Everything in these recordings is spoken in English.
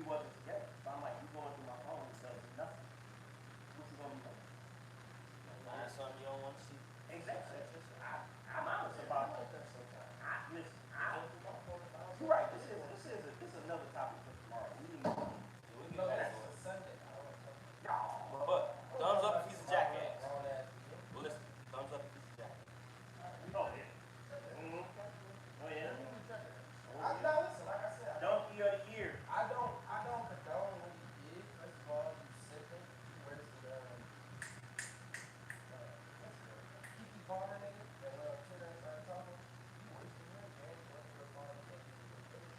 wasn't together. So I'm like, you going through my phone and tells you nothing. What you gonna be doing? Find something you don't want to see. Exactly. I'm honest about that. Listen, you're right. This is another topic for tomorrow. We need. We can get back to it. Sunday. But thumbs up if he's a jackass. Well, listen, thumbs up if he's a jackass. Oh yeah. Oh yeah. Listen, like I said, Donkey of the year. I don't condone what he did. First of all, you sicker. Where's the Kiki Palmer nigga that went on Twitter and started talking? You wasting your game, went for a phone and taking it to the face.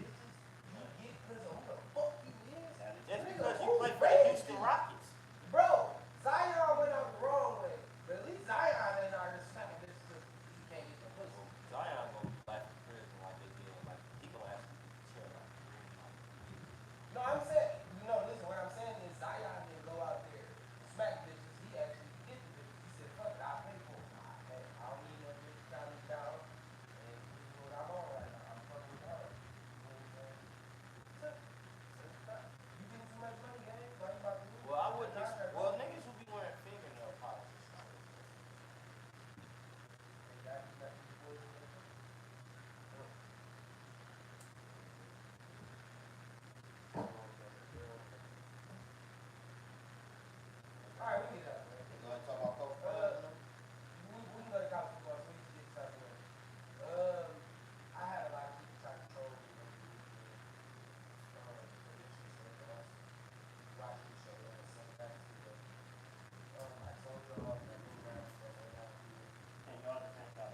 Bitches, you get because of who the fuck you is. Just because you play for the Houston Rockets. Bro, Zion went out the wrong way. But at least Zion ain't out here smacking bitches because he can't get the pussy. Zion gonna laugh in prison like they did. Like people actually chill out. No, I'm saying, listen, what I'm saying is Zion didn't go out there smack bitches. He actually get the bitches. He said, fuck it, I'll pay for it. Hey, I don't need no bitch trying me down. And this is what I'm on right now. I'm fucking with her. You know what I'm saying? You getting too much money, gang? So you about to lose. Well, I wouldn't. Well, niggas will be wearing fingernail polish. Alright, we get that, man. You want to talk about Coach We can go to college football so we can get started. I had a lot of people try to troll me over the weekend. Watching the show on Sunday. I told y'all that move around stuff like that. And y'all the same guy.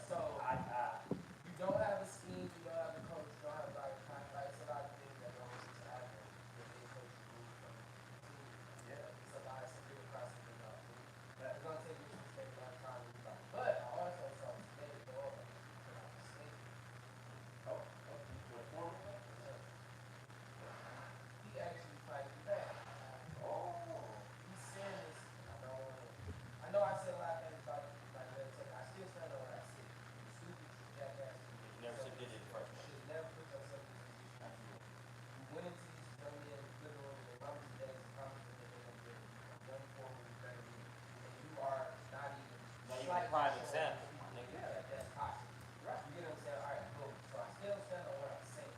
So you don't have a scheme, you don't have a coach, you don't have like it's a lot of things that don't need to happen when they coach you move from the team. Yeah. It's a lot of severe process involved. It's gonna take you to take a lot of time to do. But I also saw today the dog put out a statement. Oh, you to a formal? He actually fighting back. Oh. He's saying this, I know I said a lot of things about it, like that. I still stand on what I said. You're stupid, you're jackass. You never should did it first. You should never put yourself in this position. You went into these young men living rooms and moms and dads and promised them that they're gonna get young forward and better men. And you are not even a prime example. That's possible. Right. You get what I'm saying? All right, cool. So I still stand on what I'm saying.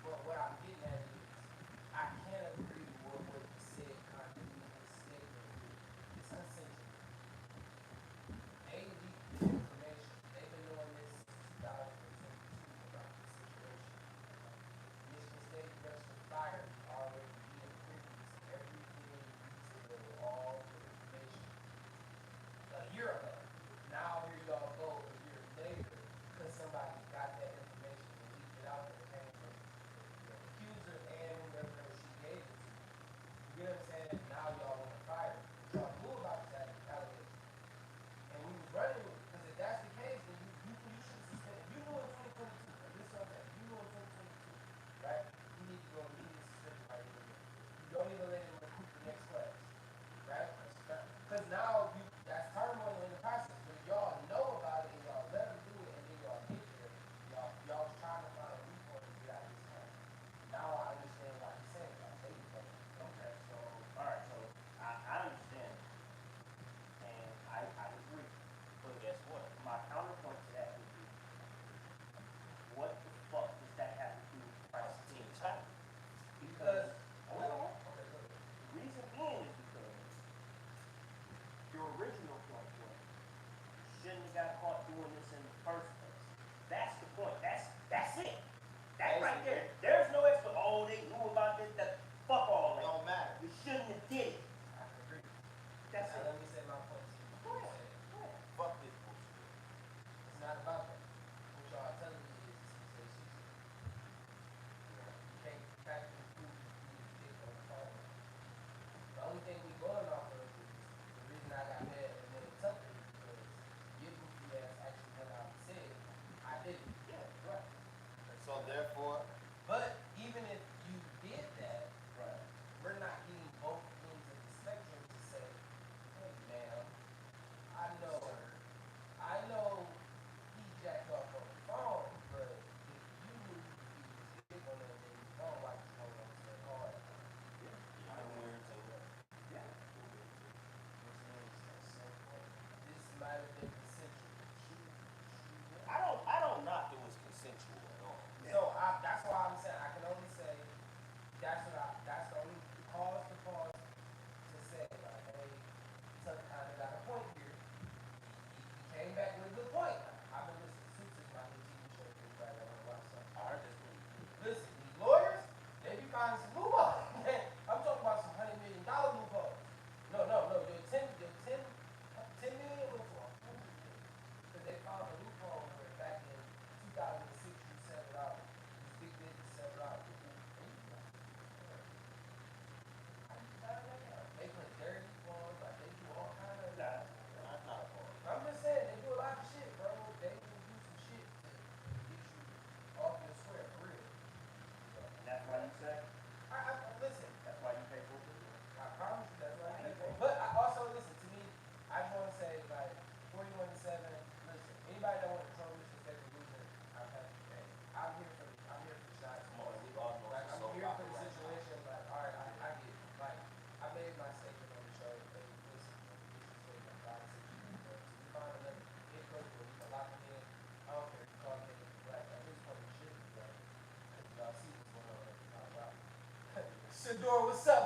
But what I'm getting at is I can't agree with what he said kind of in his statement. It's uncensored. They leaked the information. They've been doing this since 2022 about this situation. Michigan State registered fire already being privy to everything detailed, all the information. A year ago. Now we're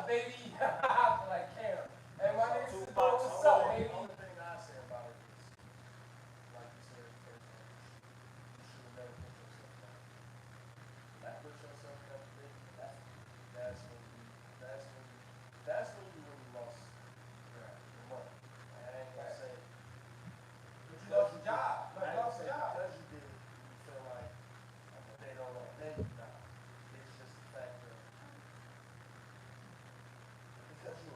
baby. I feel like Cam. Hey, my nigga Two Sidor, bucks. what's up, baby? The only thing I say about it is, like you said, first time, you should have never put yourself down. When you put yourself in that predicament, that's when you really lost your money. I ain't gonna say. But you lost your job. No, you lost your job. Because you did it, you feel like they don't want to pay you now. It's just the fact that because you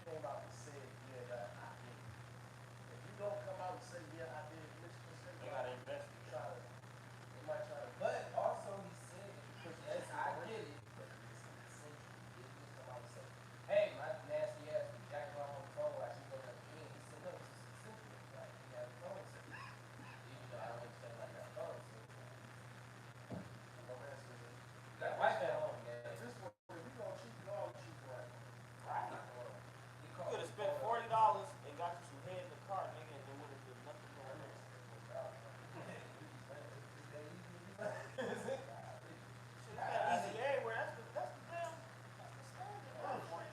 came out and said, yeah, that I did it. If you don't come out and say, yeah, I did it, You gotta invest. they might try to. But also he said, yes, I get it, but it's essential. He didn't come out and say, hey, my nasty ass was jacking off on the phone while she was on the game. He said, no, it's just essential. Like, he had the phone set. Even though I wouldn't say like that phone set. No man says it. You got a wife at home, man. At this point, if you gonna cheat, you all cheat right. Right. He You called could have me spent phone. $40 and got you some head in the car, nigga, and it would have been nothing more than this. Shit, that easy everywhere. That's the damn. That's the standard. $40.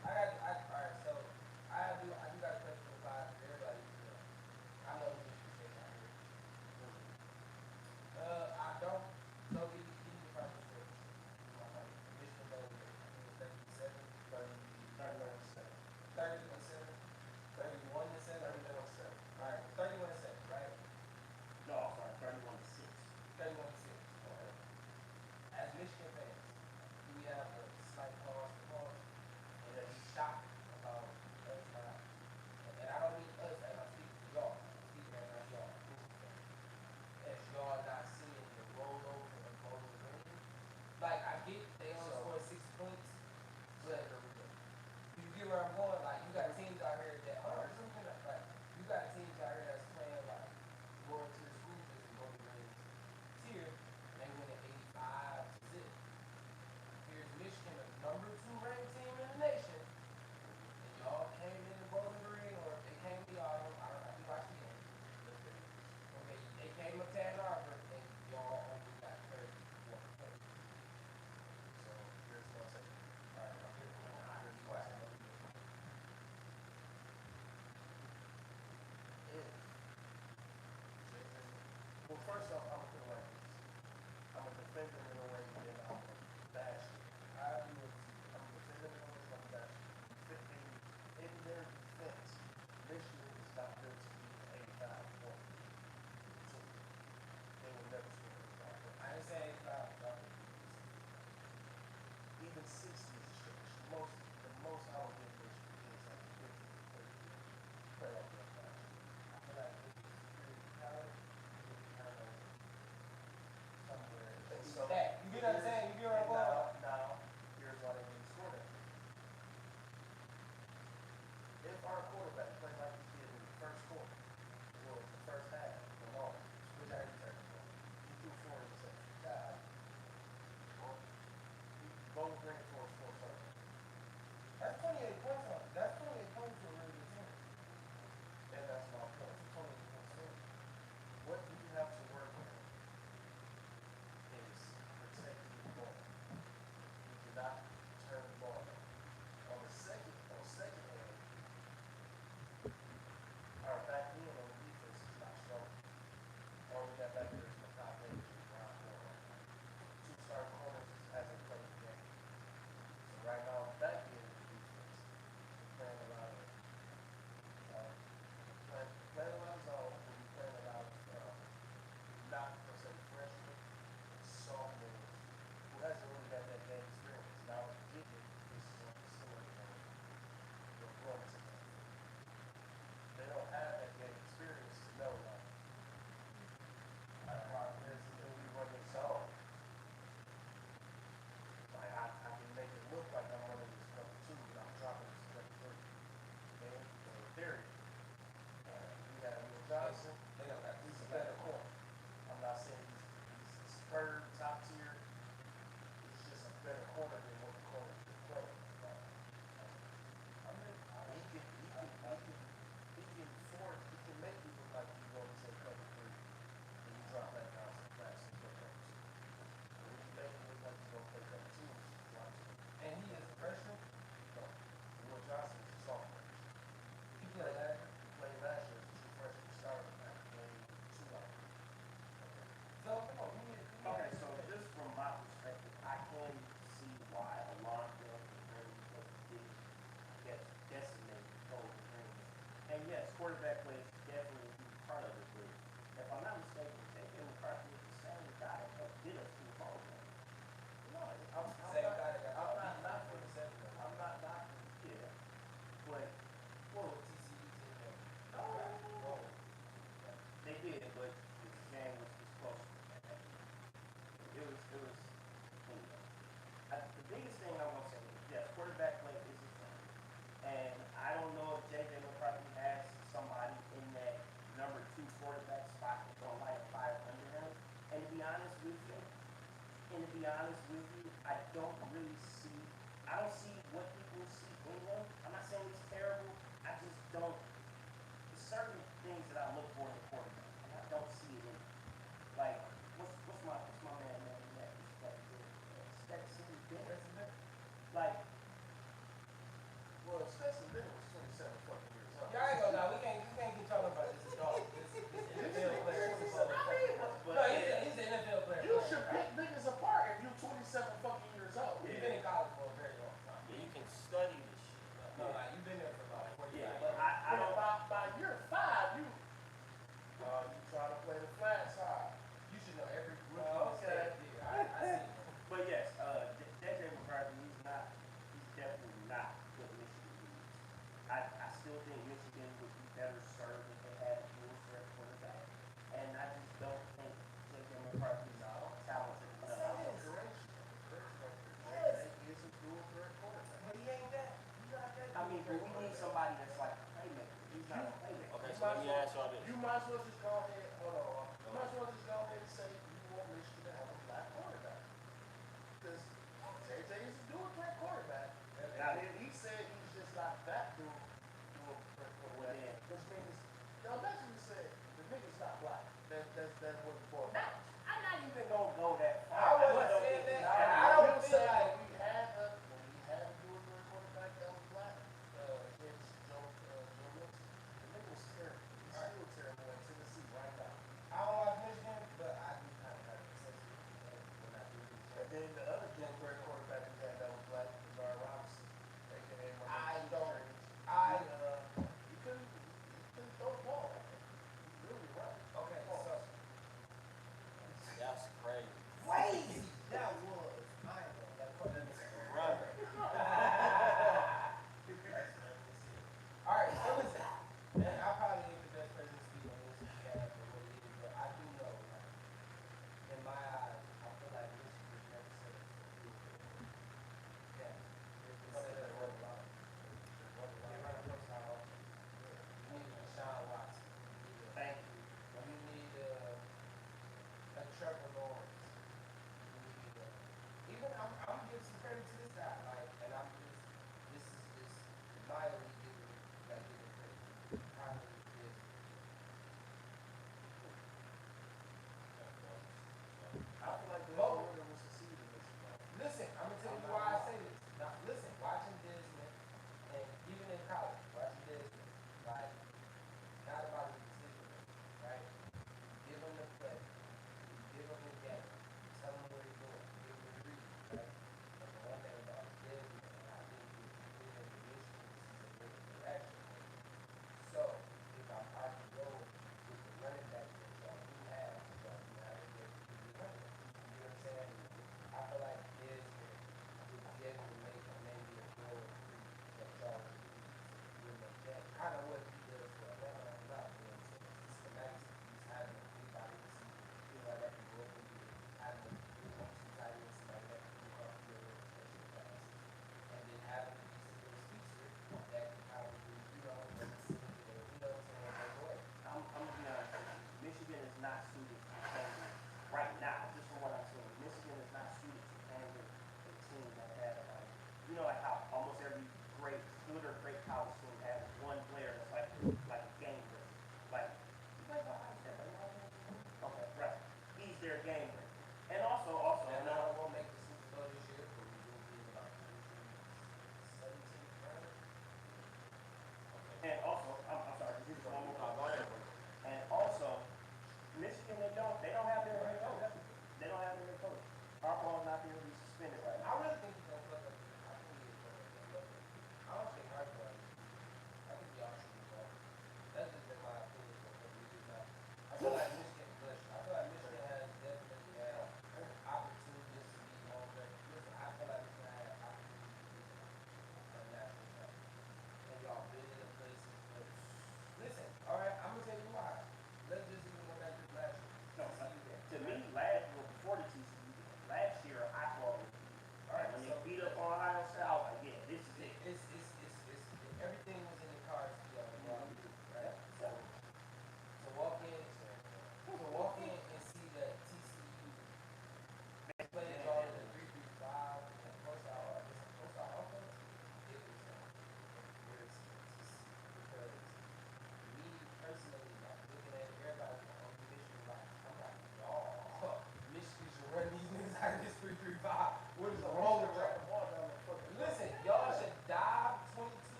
Alright, so I do got a question for five for everybody. I know who this is out here. I don't know any department stores. Michigan knows it. I think it's 37, 30, 31 to 7, 31 to 7. Alright, 31 to 7, right? No, I'm sorry, 31 to 6. 31 to 6. Okay. As Michigan fans, do we have a slight pause to pause? And a shock about us not, and I don't mean us as I'm speaking to y'all, I'm speaking as not y'all, as y'all not seeing the rollover of Bowling Green. Like, I get they only scored 6 points, but you get where I'm going? Like, you got teams out here that are something like, you got teams out here that's playing like lower tier schools as the Bowling Green tier, and they win at 85 to 0. Here's Michigan, the number 2 ranked team in the nation, and y'all came in the Bowling Green, or they came to y'all, I don't know, you watch the game. Okay, they came up to Ann Arbor, and y'all only got 31 points. So here's my second. Alright, I'm here. You watch it. Well, first off, I'm gonna put it like this. I'm gonna defend them in a way, and I'm gonna bash them. I do it. I'm gonna defend them in a way, and I'm gonna bash them. In their defense, Michigan is not built to be an 85 point team. They will never score 85 points. I ain't saying 85, Even 60 is a stretch. The most I would give Michigan is like 50 to 30. Playoff game last year. I feel like it's pretty power, kind of somewhere. And You so- stack and to be honest with you, I don't really see, I don't see what people see in him. I'm not saying it's terrible, I just don't, there's certain things that I look for in a quarterback, and I don't see it in him. Like, what's my man name next? Stetson Bennett? Like, Well, Stetson Bennett was 27 fucking years old. Yeah, I ain't gonna lie, we can't keep talking about this dog. This NFL player. No, he's an NFL player. You should pick niggas apart if you're 27 fucking years old. You've been in college for a very long time. Yeah, you can study this shit. No, like, you've been there for about 40 yeah, years. but I don't, By year 5, you try to play the flat side. You should know every rookie Oh, okay. mistake. Yeah, I see it. but yes, JJ McCarthy, he's definitely not what Michigan needs. I still think Michigan would be better served if they had a dual threat quarterback. And I just don't think JJ McCarthy's talented enough. He is a dual threat quarterback. But he ain't that. He's not that. I mean, but we need somebody that's like a playmaker. He's not a playmaker. Okay, so let me ask y'all this. You might as well just go ahead, hold on. You might as well just go ahead and say you want Michigan to have a black quarterback. Because JJ is a dual threat quarterback. Now, And he said he's just not that dual threat quarterback. Which means, y'all basically said the nigga's not black. That's what it's for. I'm not even gonna go that far. I wasn't just don't saying think- that. And I don't feel like when we had a dual threat quarterback that was black, against Joe Wilson, the nigga was terrible. He's still terrible in Tennessee right now. I don't watch Michigan, but I do kind of have a sense of when I do. And then the other dual threat quarterback we had that was black, Lazar Robinson, aka I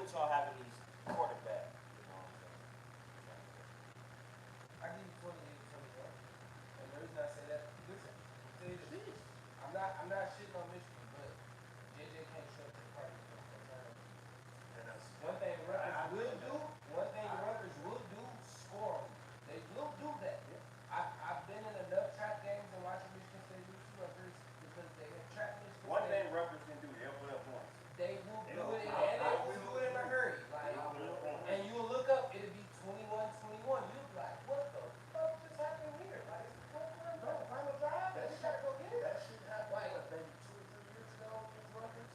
with y'all having these quarterbacks, you know what I'm saying? I give you 28, 21. And the reason I say that, listen, I'll tell you this. I'm not shitting on Michigan, but JJ can't show up to the party. One thing Rutgers will do, score on you. They will do that. I've been in enough trap games and watching Michigan State lose to Rutgers because they have trapped Michigan One State. thing Rutgers can do, they'll put up points. They will do it, and they will do it in a hurry. Like, and you will look up, it'll be 21-21. You'll be like, what the fuck just happened here? Like, what the final drive? They gotta go get it. That shit happened like maybe 2 or 3 years ago against Rutgers.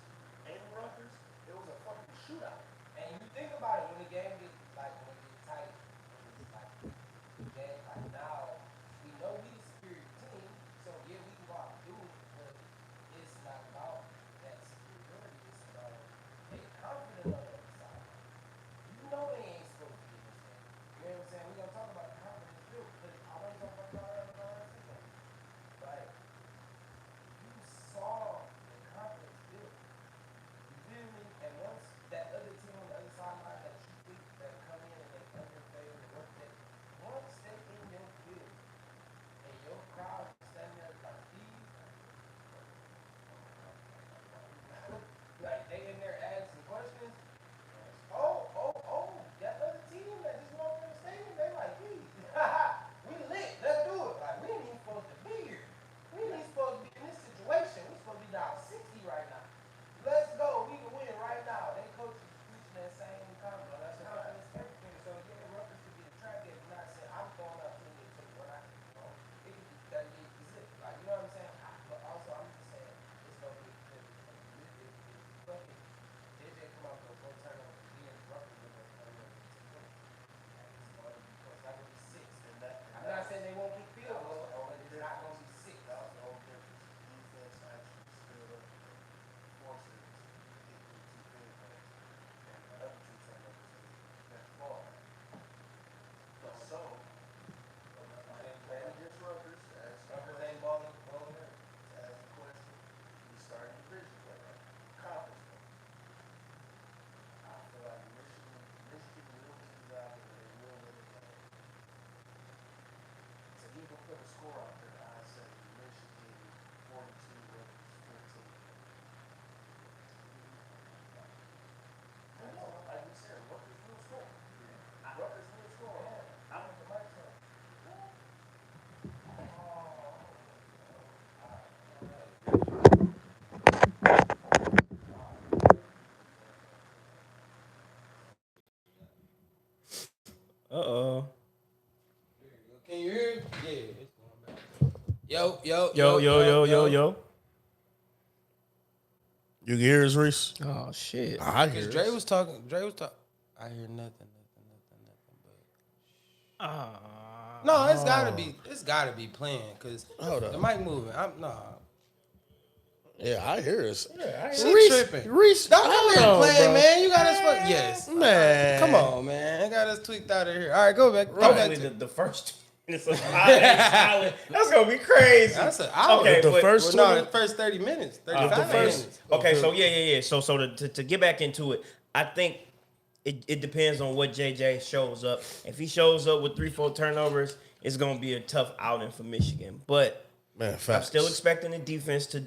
In Rutgers, it was a fucking shootout. And you think about it, when the game gets like when it gets tight, when it's like the game like now, we know we the superior team, so yeah, we can go out and do it, but it's not about that superiority, it's about they confident on the other side. You know they ain't supposed to be in this game. You know what I'm saying? We gonna talk about the confidence built, but I want to talk about the season. Like, you saw the confidence built. You feel me? And once that other team on the other sideline that you think that come in and they underplay and work that, once they in your field and your crowd is standing there like these, like they in there asking questions. Oh, that other team that just walked in the stadium, they like, we lit, let's do it. Like, we ain't even supposed to be here. We ain't even supposed to be in this situation. We supposed to be down 60 right now. Let's go. We can win right now. They coaches preaching that same comment. That's confidence, everything. So yeah, Rutgers could be a trap game. I'm not saying I'm going up to the 21. It could be 38%. Like, you know what I'm saying? But also, I'm just saying it's gonna be fucking JJ come out with a 4 turnover. He and Rutgers with a turnover. It's not gonna be 6. I'm not saying they won't get field goals, but it's not gonna be 6. That was the whole difference. Defense actually stood up and forced it to get the 2 field goals. And the other 2 turnovers that far. So, playing against Rutgers, Rutgers ain't balling there. to ask the question, we started division play, right? Conference play. I feel like Michigan will get it out there and they will win the game. To even put a score out there, I say Michigan 42, Rutgers 15. Like we said, Rutgers will score. Rutgers will score. I'm Uh-oh. Can you hear it? Yeah, it's going back. Yo. Yo. You can hear us, Reese? Oh, shit. I hear Cause us. Dre was talking. I hear nothing. But no, it's gotta be playing. Cause Hold the up. mic moving. Yeah, I hear us. She tripping. Reese, Don't come hold here on, playing, bro. man. You got us fucked. Yes, Man. Come on, man. I got us tweaked out of here. All right, go back. Go back Probably to the first minutes of silent. That's going to be crazy. That's an hour. Okay, The but- first Well, no, 20 the first 30 minutes. The 35 first, minutes. okay, so yeah. So to get back into it, I think it depends on what JJ shows up. If he shows up with 3-4 turnovers, it's gonna be a tough outing for Michigan. But Man, I'm facts. still expecting the defense to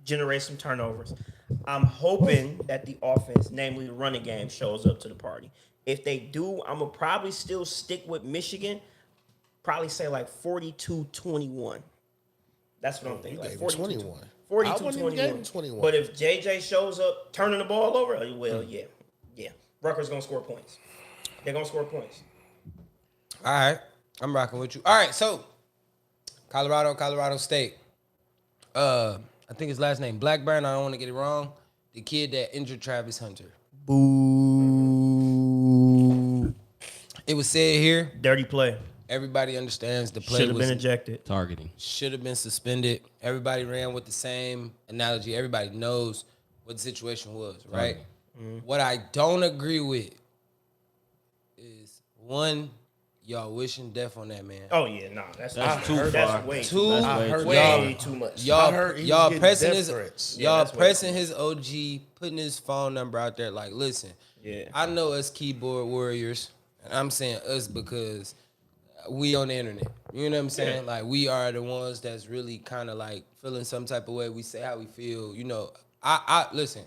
generate some turnovers. I'm hoping that the offense, namely the running game, shows up to the party. If they do, I'm gonna probably still stick with Michigan. Probably say like 42-21. That's what I'm thinking. You Like gave 42 him 21. 42 I wouldn't even 21. give him 21. But if JJ shows up turning the ball over, well, yeah. Rutgers gonna score points. They're gonna score points. All right, I'm rocking with you. All right, so Colorado State. I think his last name Blackburn. I don't want to get it wrong. The kid that injured Travis Hunter. Boo. It was said here. Dirty play. Everybody understands the play Should have was been ejected. Targeting. should have been suspended. Everybody ran with the same analogy. Everybody knows what the situation was, right? What I don't agree with is one, y'all wishing death on that man. Oh yeah, nah. That's too far. That's way Two, much. I heard Way too much. I heard he was y'all getting pressing death his threats. Yeah, y'all that's way pressing his OG, putting his phone number out there. Like, listen, Yeah. I know us keyboard warriors, and I'm saying us because we on the internet. You know what I'm saying? Like we are the ones that's really kind of like feeling some type of way. We say how we feel. You know, I listen.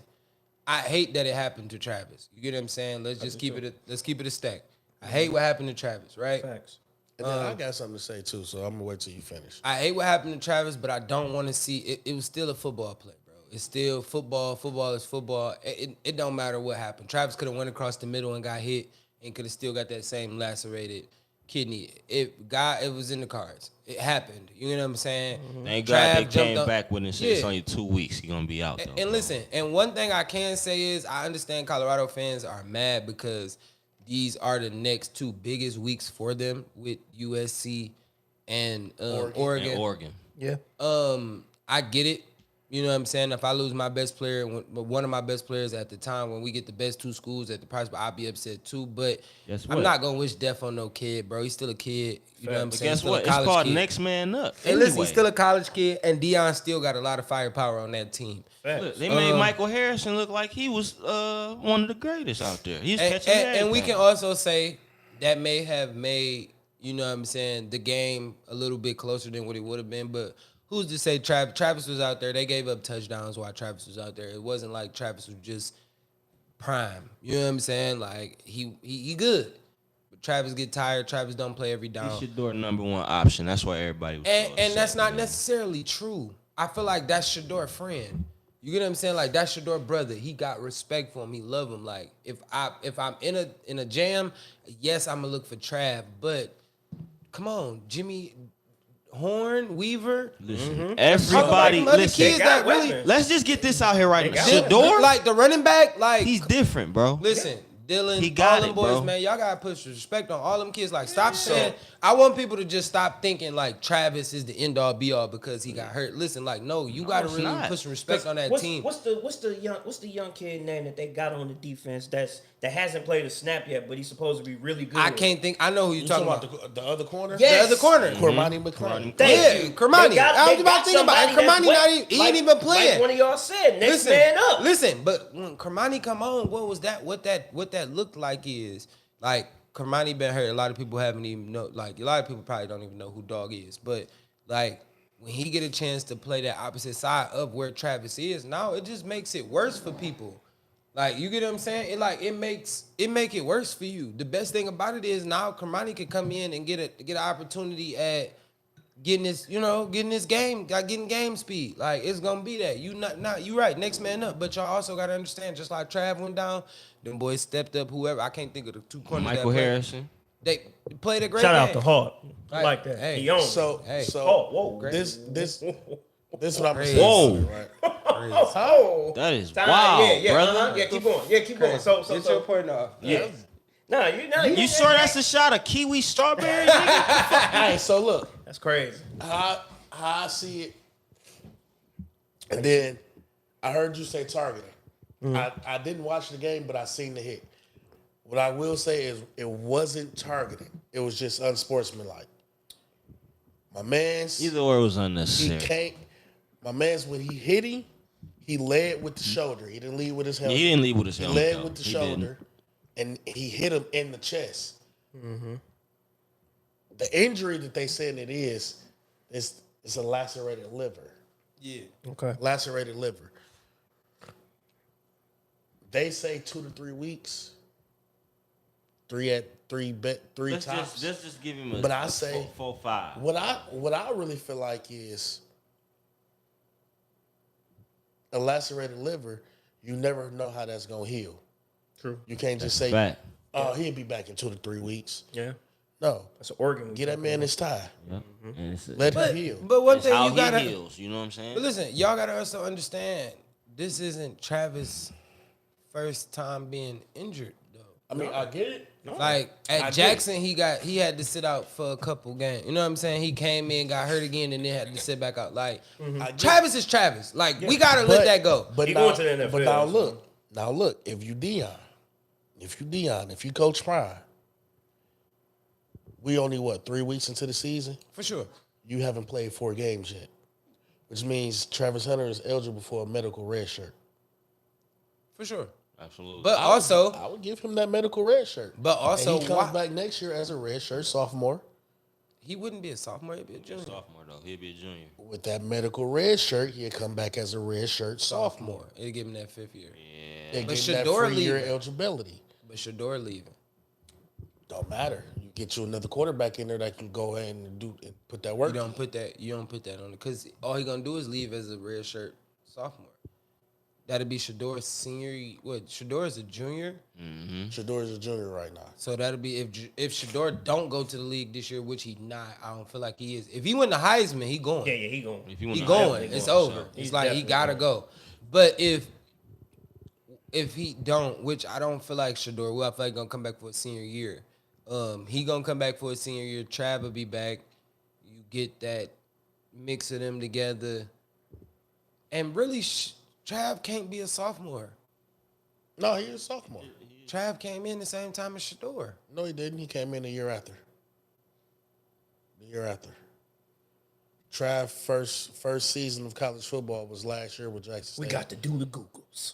I hate that it happened to Travis. You get what I'm saying? Let's just keep it a stack. I hate what happened to Travis, right? Facts. And then I got something to say too, so I'm gonna wait till you finish. I hate what happened to Travis, but I don't want to see it. It was still a football play, bro. It's still football. Football is football. It don't matter what happened. Travis could have went across the middle and got hit, and could have still got that same lacerated kidney. It was in the cards. It happened. You know what I'm saying? Thank Trav God they jumped came up- back when it said it's Yeah. only 2 weeks. He gonna be out though. And listen, and one thing I can say is I understand Colorado fans are mad because these are the next 2 biggest weeks for them with USC and Oregon. And Oregon. Yeah. I get it. You know what I'm saying? If I lose my best player, one of my best players at the time, when we get the best 2 schools at the price, but I'll be upset too. But Guess I'm what? not gonna wish death on no kid, bro. He's still a kid. You know what I'm But saying? guess Still a what? It's college called kid. next man up. And listen, Anyway. he's still a college kid, and Deion still got a lot of firepower on that team. Look, they made Michael Harrison look like he was one of the greatest out there. He's catching And we everything. can also say that may have made, you know what I'm saying, the game a little bit closer than what it would have been. But who's to say Travis was out there? They gave up touchdowns while Travis was out there. It wasn't like Travis was just prime. You know what I'm saying? Like he good. But Travis get tired. Travis don't play every down. He's Shador number 1 option. That's why everybody was. so And upset, that's not man. necessarily true. I feel like that's Shador friend. You get what I'm saying? Like that's Shador brother. He got respect for him. He love him. Like if I'm in a jam, yes, I'm gonna look for Trav. But come on, Jimmy Horn, Weaver. Listen, Talk everybody, about them other listen. kids that got really weapons. Let's just get this out here right now. got Shador, like the running back. Like he's different, bro. listen, Dylan, He got all them it, boys, bro. man. Y'all gotta put respect on all them kids. Like stop saying. I want people to just stop thinking like Travis is the end all be all because he got hurt. Listen, like no, you gotta it's really not. put some respect on that what's, team. What's the young kid name that they got on the defense that hasn't played a snap yet, but he's supposed to be really good? I can't think. I know who you're You talking talking about. about the other corner? Yes. The other corner. Cormani McClain. Thank Yeah, you. Kermani. They got- I was they about got to think about it. somebody Kermani that's not even, he ain't even playing. Like one of y'all said, next Listen, man up. listen, but when Kermani come on, what was that? What that looked like is like Kermani been hurt. A lot of people haven't even know. Like a lot of people probably don't even know who Dog is. But like when he get a chance to play that opposite side of where Travis is, now it just makes it worse for people. Like you get what I'm saying? It make it worse for you. The best thing about it is now Kermani can come in and get an opportunity at getting this game, getting game speed. Like it's gonna be that. You right, next man up. But y'all also gotta understand, just like Trav went down, them boys stepped up. Whoever I can't think of the 2 corners. Michael that played. Harrison. They played a great Shout game. out to Hart. I Hey, like that. hey. He owns. So Hey. Oh, whoa. this is what I'm Crazy. saying. Whoa. Right? Oh, That is time. wild, yeah, brother. uh-huh. Yeah, keep going. Yeah, keep going. So, Get your point off. yeah. No, You sure that's a shot of kiwi strawberry? nigga? Hey, so look, That's crazy. how I see it, and then I heard you say targeting. I didn't watch the game, but I seen the hit. What I will say is it wasn't targeting. It was just unsportsmanlike. My man's Either or was he unnecessary. can't. My man's when he hit him, he led with the shoulder. He didn't lead with his Yeah, helmet. he didn't leave with his He helmet. led though. with the He shoulder, and he hit him in the chest. The injury that they said it is a lacerated liver. Yeah. Okay. Lacerated liver. They say 2 to 3 weeks. Three Let's tops. just give him a But I say- 4-5. What I really feel like is a lacerated liver. You never know how that's gonna heal. True. You can't just say, Fact. "Oh, he'll be back in 2 to 3 weeks." Yeah. No, That's an organ. get that man his tie. Yep. And it's, Let But him heal. but one it's thing how you gotta he heals. You know what I'm saying? But listen, y'all gotta also understand this isn't Travis' first time being injured though. I mean, I get it. Like at I Jackson, he had to sit out for a couple games. You know what I'm saying? He came in, got hurt again, and then had to sit back out. Like I get Travis is Travis. Like we gotta let that go. But He now, going to the NFL, but now so- look, if you Coach Prime, we only 3 weeks into the season. For sure. You haven't played 4 games yet, which means Travis Hunter is eligible for a medical red shirt. For sure. Absolutely. But also, I would give him that medical red shirt. but also, And he comes why- back next year as a red shirt sophomore he wouldn't be a sophomore. He'd be a junior. Sophomore though, he'll be a junior. with that medical red shirt. He'll come back as a red shirt sophomore. It'd give him that 5th year. They But give him that Shador free year leaving. eligibility. But Shador leaving. Don't matter. You get you another quarterback in there that can go ahead and put that work. You don't put that on it because all he gonna do is leave as a red shirt sophomore. That'd be Shador's senior. What? Shador is a junior, Shador is a junior right now. so that'd be if Shador don't go to the league this year, which he not. I don't feel like he is. If he win the Heisman, he going. Yeah, he going. If you He wanna- going. definitely It's going, over. so. It's He's like he definitely gotta going. go. But if he don't, which I don't feel like Shador will, I feel like gonna come back for his senior year. He gonna come back for his senior year. Trav will be back. You get that mix of them together, and really, Trav can't be a sophomore. No, he was a sophomore. Trav came in the same time as Shador. No, he didn't. He came in the year after. The year after. Trav first season of college football was last year with Jackson State. We got to do the Googles.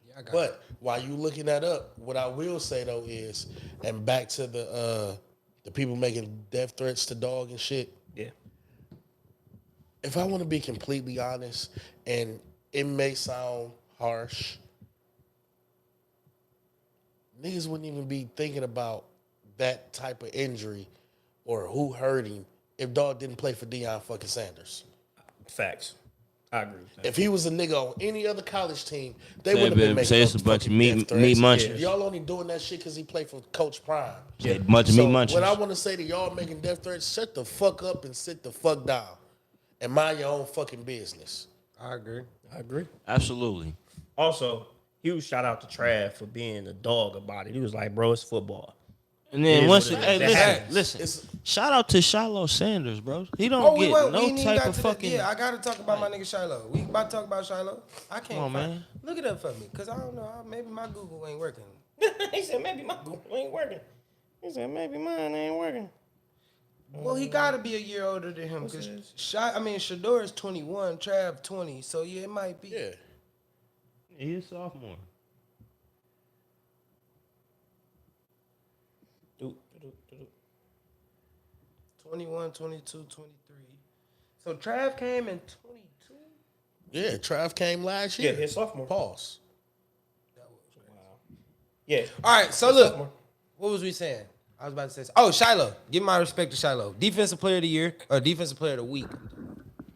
Yeah, I got But while you looking that up, what I will say though is, and back to the people making death threats to Dog and shit. Yeah. If I want to be completely honest, and it may sound harsh, niggas wouldn't even be thinking about that type of injury or who hurt him if Dog didn't play for Deion fucking Sanders. Facts. I agree with that. If he was a nigga on any other college team, they Say wouldn't have been making say it's no a bunch of fucking meat death threats. munchers. Y'all only doing that shit because he played for Coach Prime. Say a bunch of So meat munchers. what I want to say to y'all making death threats, shut the fuck up and sit the fuck down and mind your own fucking business. I agree. I agree. Absolutely. Also, huge shout out to Trav for being a dog about it. He was like, bro, it's football. And It then is once what it, it hey, is. That listen, happens. listen. It's- Shout out to Shiloh Sanders, bro. He don't get no ain't even type got of to fucking. Yeah, I gotta talk about my nigga Shiloh. We about to talk about Shiloh. I can't. Come on, find- man. Look it up for me, cause I don't know. Maybe my Google ain't working. He said, maybe my Google ain't working. He said, maybe mine ain't working. Well, he gotta be a year older than him, cause Shador is 21, Trav 20, so yeah, it might be. Yeah. He's a sophomore. 21, 22, 23. So Trav came in 22. Yeah, Trav came last Yeah, year. his sophomore. Pause. Yeah. All right, so look, what was we saying? I was about to say. Oh, Shiloh. Give my respect to Shiloh. Defensive player of the year or defensive player of the week.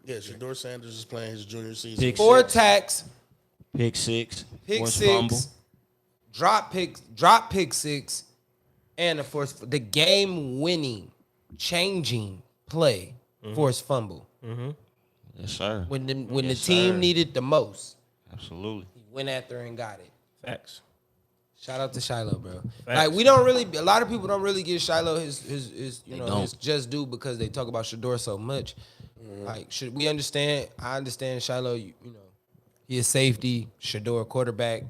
Yeah, Shador Sanders is playing his junior season. Pick 4 six. attacks, Pick six. pick forced 6, fumble. drop pick 6, and of course the game-winning, changing play, forced fumble Yes, sir. when the Yes, team sir. needed the most. Absolutely. He went after and got it. Facts. Shout out to Shiloh, bro. Facts. Like we don't really, a lot of people don't really give Shiloh his you know don't. his just due because they talk about Shador so much. Like should we understand? I understand Shiloh. You know, he is safety. Shador quarterback.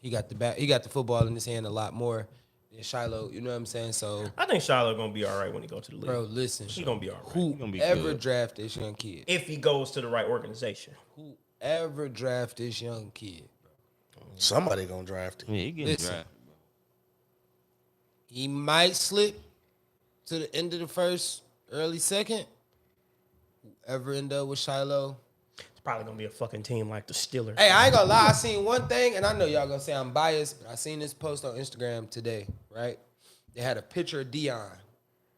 He got the back. He got the football in his hand a lot more than Shiloh. You know what I'm saying? So, I think Shiloh gonna be all right when he goes to the league. bro, listen. He gonna be all right. gonna be Whoever good. draft this young kid, If he goes to the right organization. whoever draft this young kid, Somebody gonna draft him. Yeah, he getting Listen. drafted. he might slip to the end of the first, early second. Whoever end up with Shiloh. It's probably gonna be a fucking team like the Steelers. Hey, I ain't gonna lie. I seen one thing, and I know y'all gonna say I'm biased, but I seen this post on Instagram today, right? They had a picture of Dion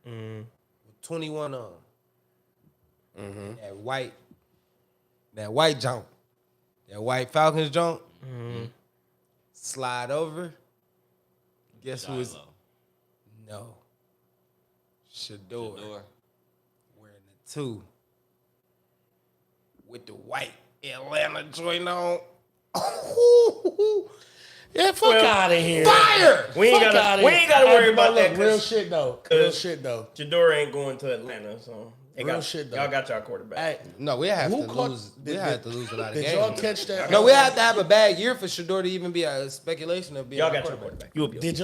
with 21 on. That white jump. That white Falcons jump. Slide over. Guess who is? Shiloh. No. Shador. Shador. Wearing the 2. With the white Atlanta joint on. Yeah, fuck out of here. Fire! We ain't Fuck gotta outta we here. ain't gotta worry Hey, about but that. look, real 'Cause shit though. 'cause- Real shit though. Jador ain't going to Atlanta, so they Real got shit, though. y'all got y'all quarterback. Hey, No, we have who to caught- lose. We did- have to lose a lot of Did games. y'all catch that? No, we have to have a bad year for Shador to even be a speculation of being. Y'all our got your quarterback. You'll be okay. Did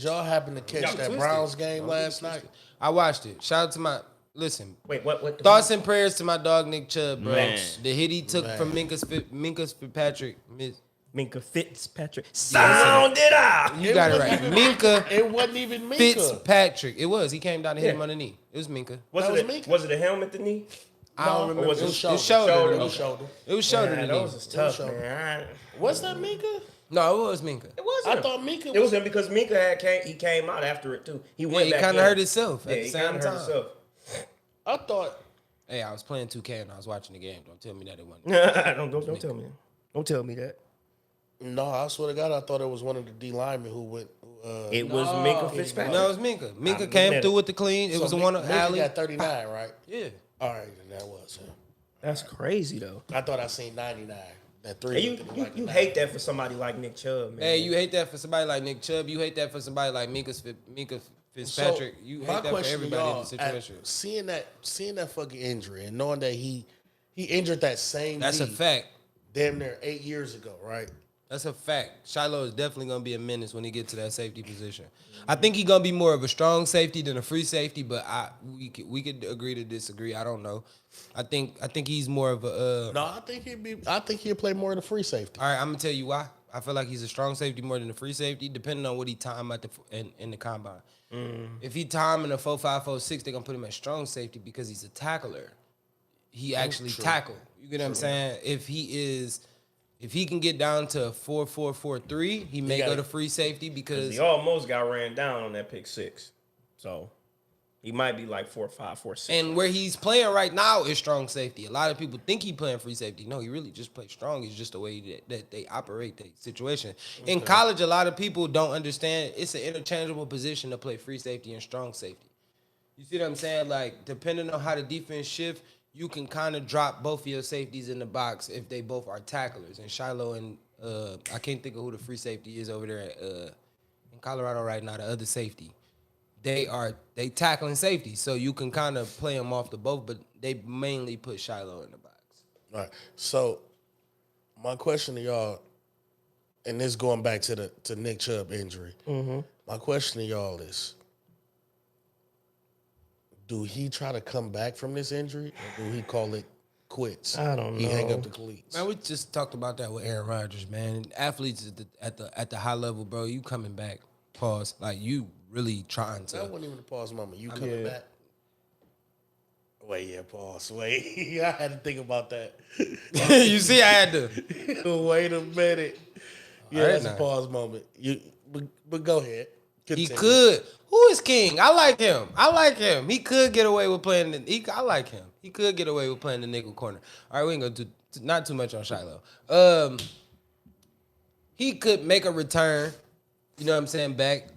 y'all happen to catch Y'all that twisted. Browns game last night? I watched it. Shout out to my Wait, what the thoughts and prayers to my dog Nick Chubb, bro. Man. The hit he took Man. from Minka Fitzpatrick Minka Fitzpatrick. Sound it out. You got it right. Minka It wasn't even Minka. Fitzpatrick. It was. He came down and hit Yeah. him on the knee. It was Minka. Was That was it Minka? was it a helmet the knee? I don't No, remember. was It it was shoulder? shoulder. Shoulder. to It was knee. shoulder. It was shoulder. Man, to knee. those is tough, shoulder. man. Was that Minka? No, it was Minka. It wasn't. I thought Minka It was him because Minka he came out after it too. He Yeah, went he back kind of in. hurt himself Yeah, at the he same kind of time. hurt himself. I thought Hey, I was playing 2K and I was watching the game. Don't tell me that it wasn't. don't tell me. Don't tell me that. no, I swear to God, I thought it was one of the D linemen who went. It was Minka Fitzpatrick. No, it was Minka. Minka looking came at through it. with the clean. It was the Minka- one of Minka Alley. got 39, right? Yeah. All right, then that was him. That's crazy though. I thought I seen 99. That three. Hey, looked like you a hate that for somebody like Nick Chubb, man. Hey, you hate that for somebody like Nick Chubb. You hate that for somebody like Minka Fitzpatrick. You hate that for everybody in the situation. Seeing that fucking injury and knowing that he injured that same. That's a D fact. Damn near 8 years ago, right? That's a fact. Shiloh is definitely going to be a menace when he gets to that safety position. I think he's going to be more of a strong safety than a free safety, but we could agree to disagree. I don't know. I think he's more of a. No, I think he'll play more of the free safety. All right, I'm gonna tell you why. I feel like he's a strong safety more than a free safety, depending on what he time at in the combine. If he time in a 4.5, 4.6, they're gonna put him at strong safety because he's a tackler. He actually tackle. You get what I'm saying? If he can get down to 4.4, 4.3, he may go to free safety because he almost got ran down on that pick six. So he might be like 4.5, 4.6. and where he's playing right now is strong safety. A lot of people think he playing free safety. No, he really just plays strong. It's just the way that they operate the situation. In college, a lot of people don't understand it's an interchangeable position to play free safety and strong safety. You see what I'm saying? Like, depending on how the defense shift, you can kind of drop both of your safeties in the box if they both are tacklers. And Shiloh and I can't think of who the free safety is over there in Colorado right now, the other safety. They tackling safety, so you can kind of play them off the both, but they mainly put Shiloh in the box. All right. So my question to y'all, and this going back to Nick Chubb injury. My question to y'all is, do he try to come back from this injury, or do he call it quits? I don't He hang know. up the cleats. Man, we just talked about that with Aaron Rodgers, man. Athletes at the high level, bro, you coming back. Pause. Like, you really trying That to. wasn't even a pause moment. You coming back? Wait, yeah, pause. Wait, I had to think about that. You see, I had to. Wait a minute. Yeah, All right, that's now. a pause moment. But go ahead. He Continue. could. Who is King? I like him. He could get away with playing. I like him. He could get away with playing the nickel corner. All right, we ain't gonna do not too much on Shiloh. He could make a return. You know what I'm saying? Back.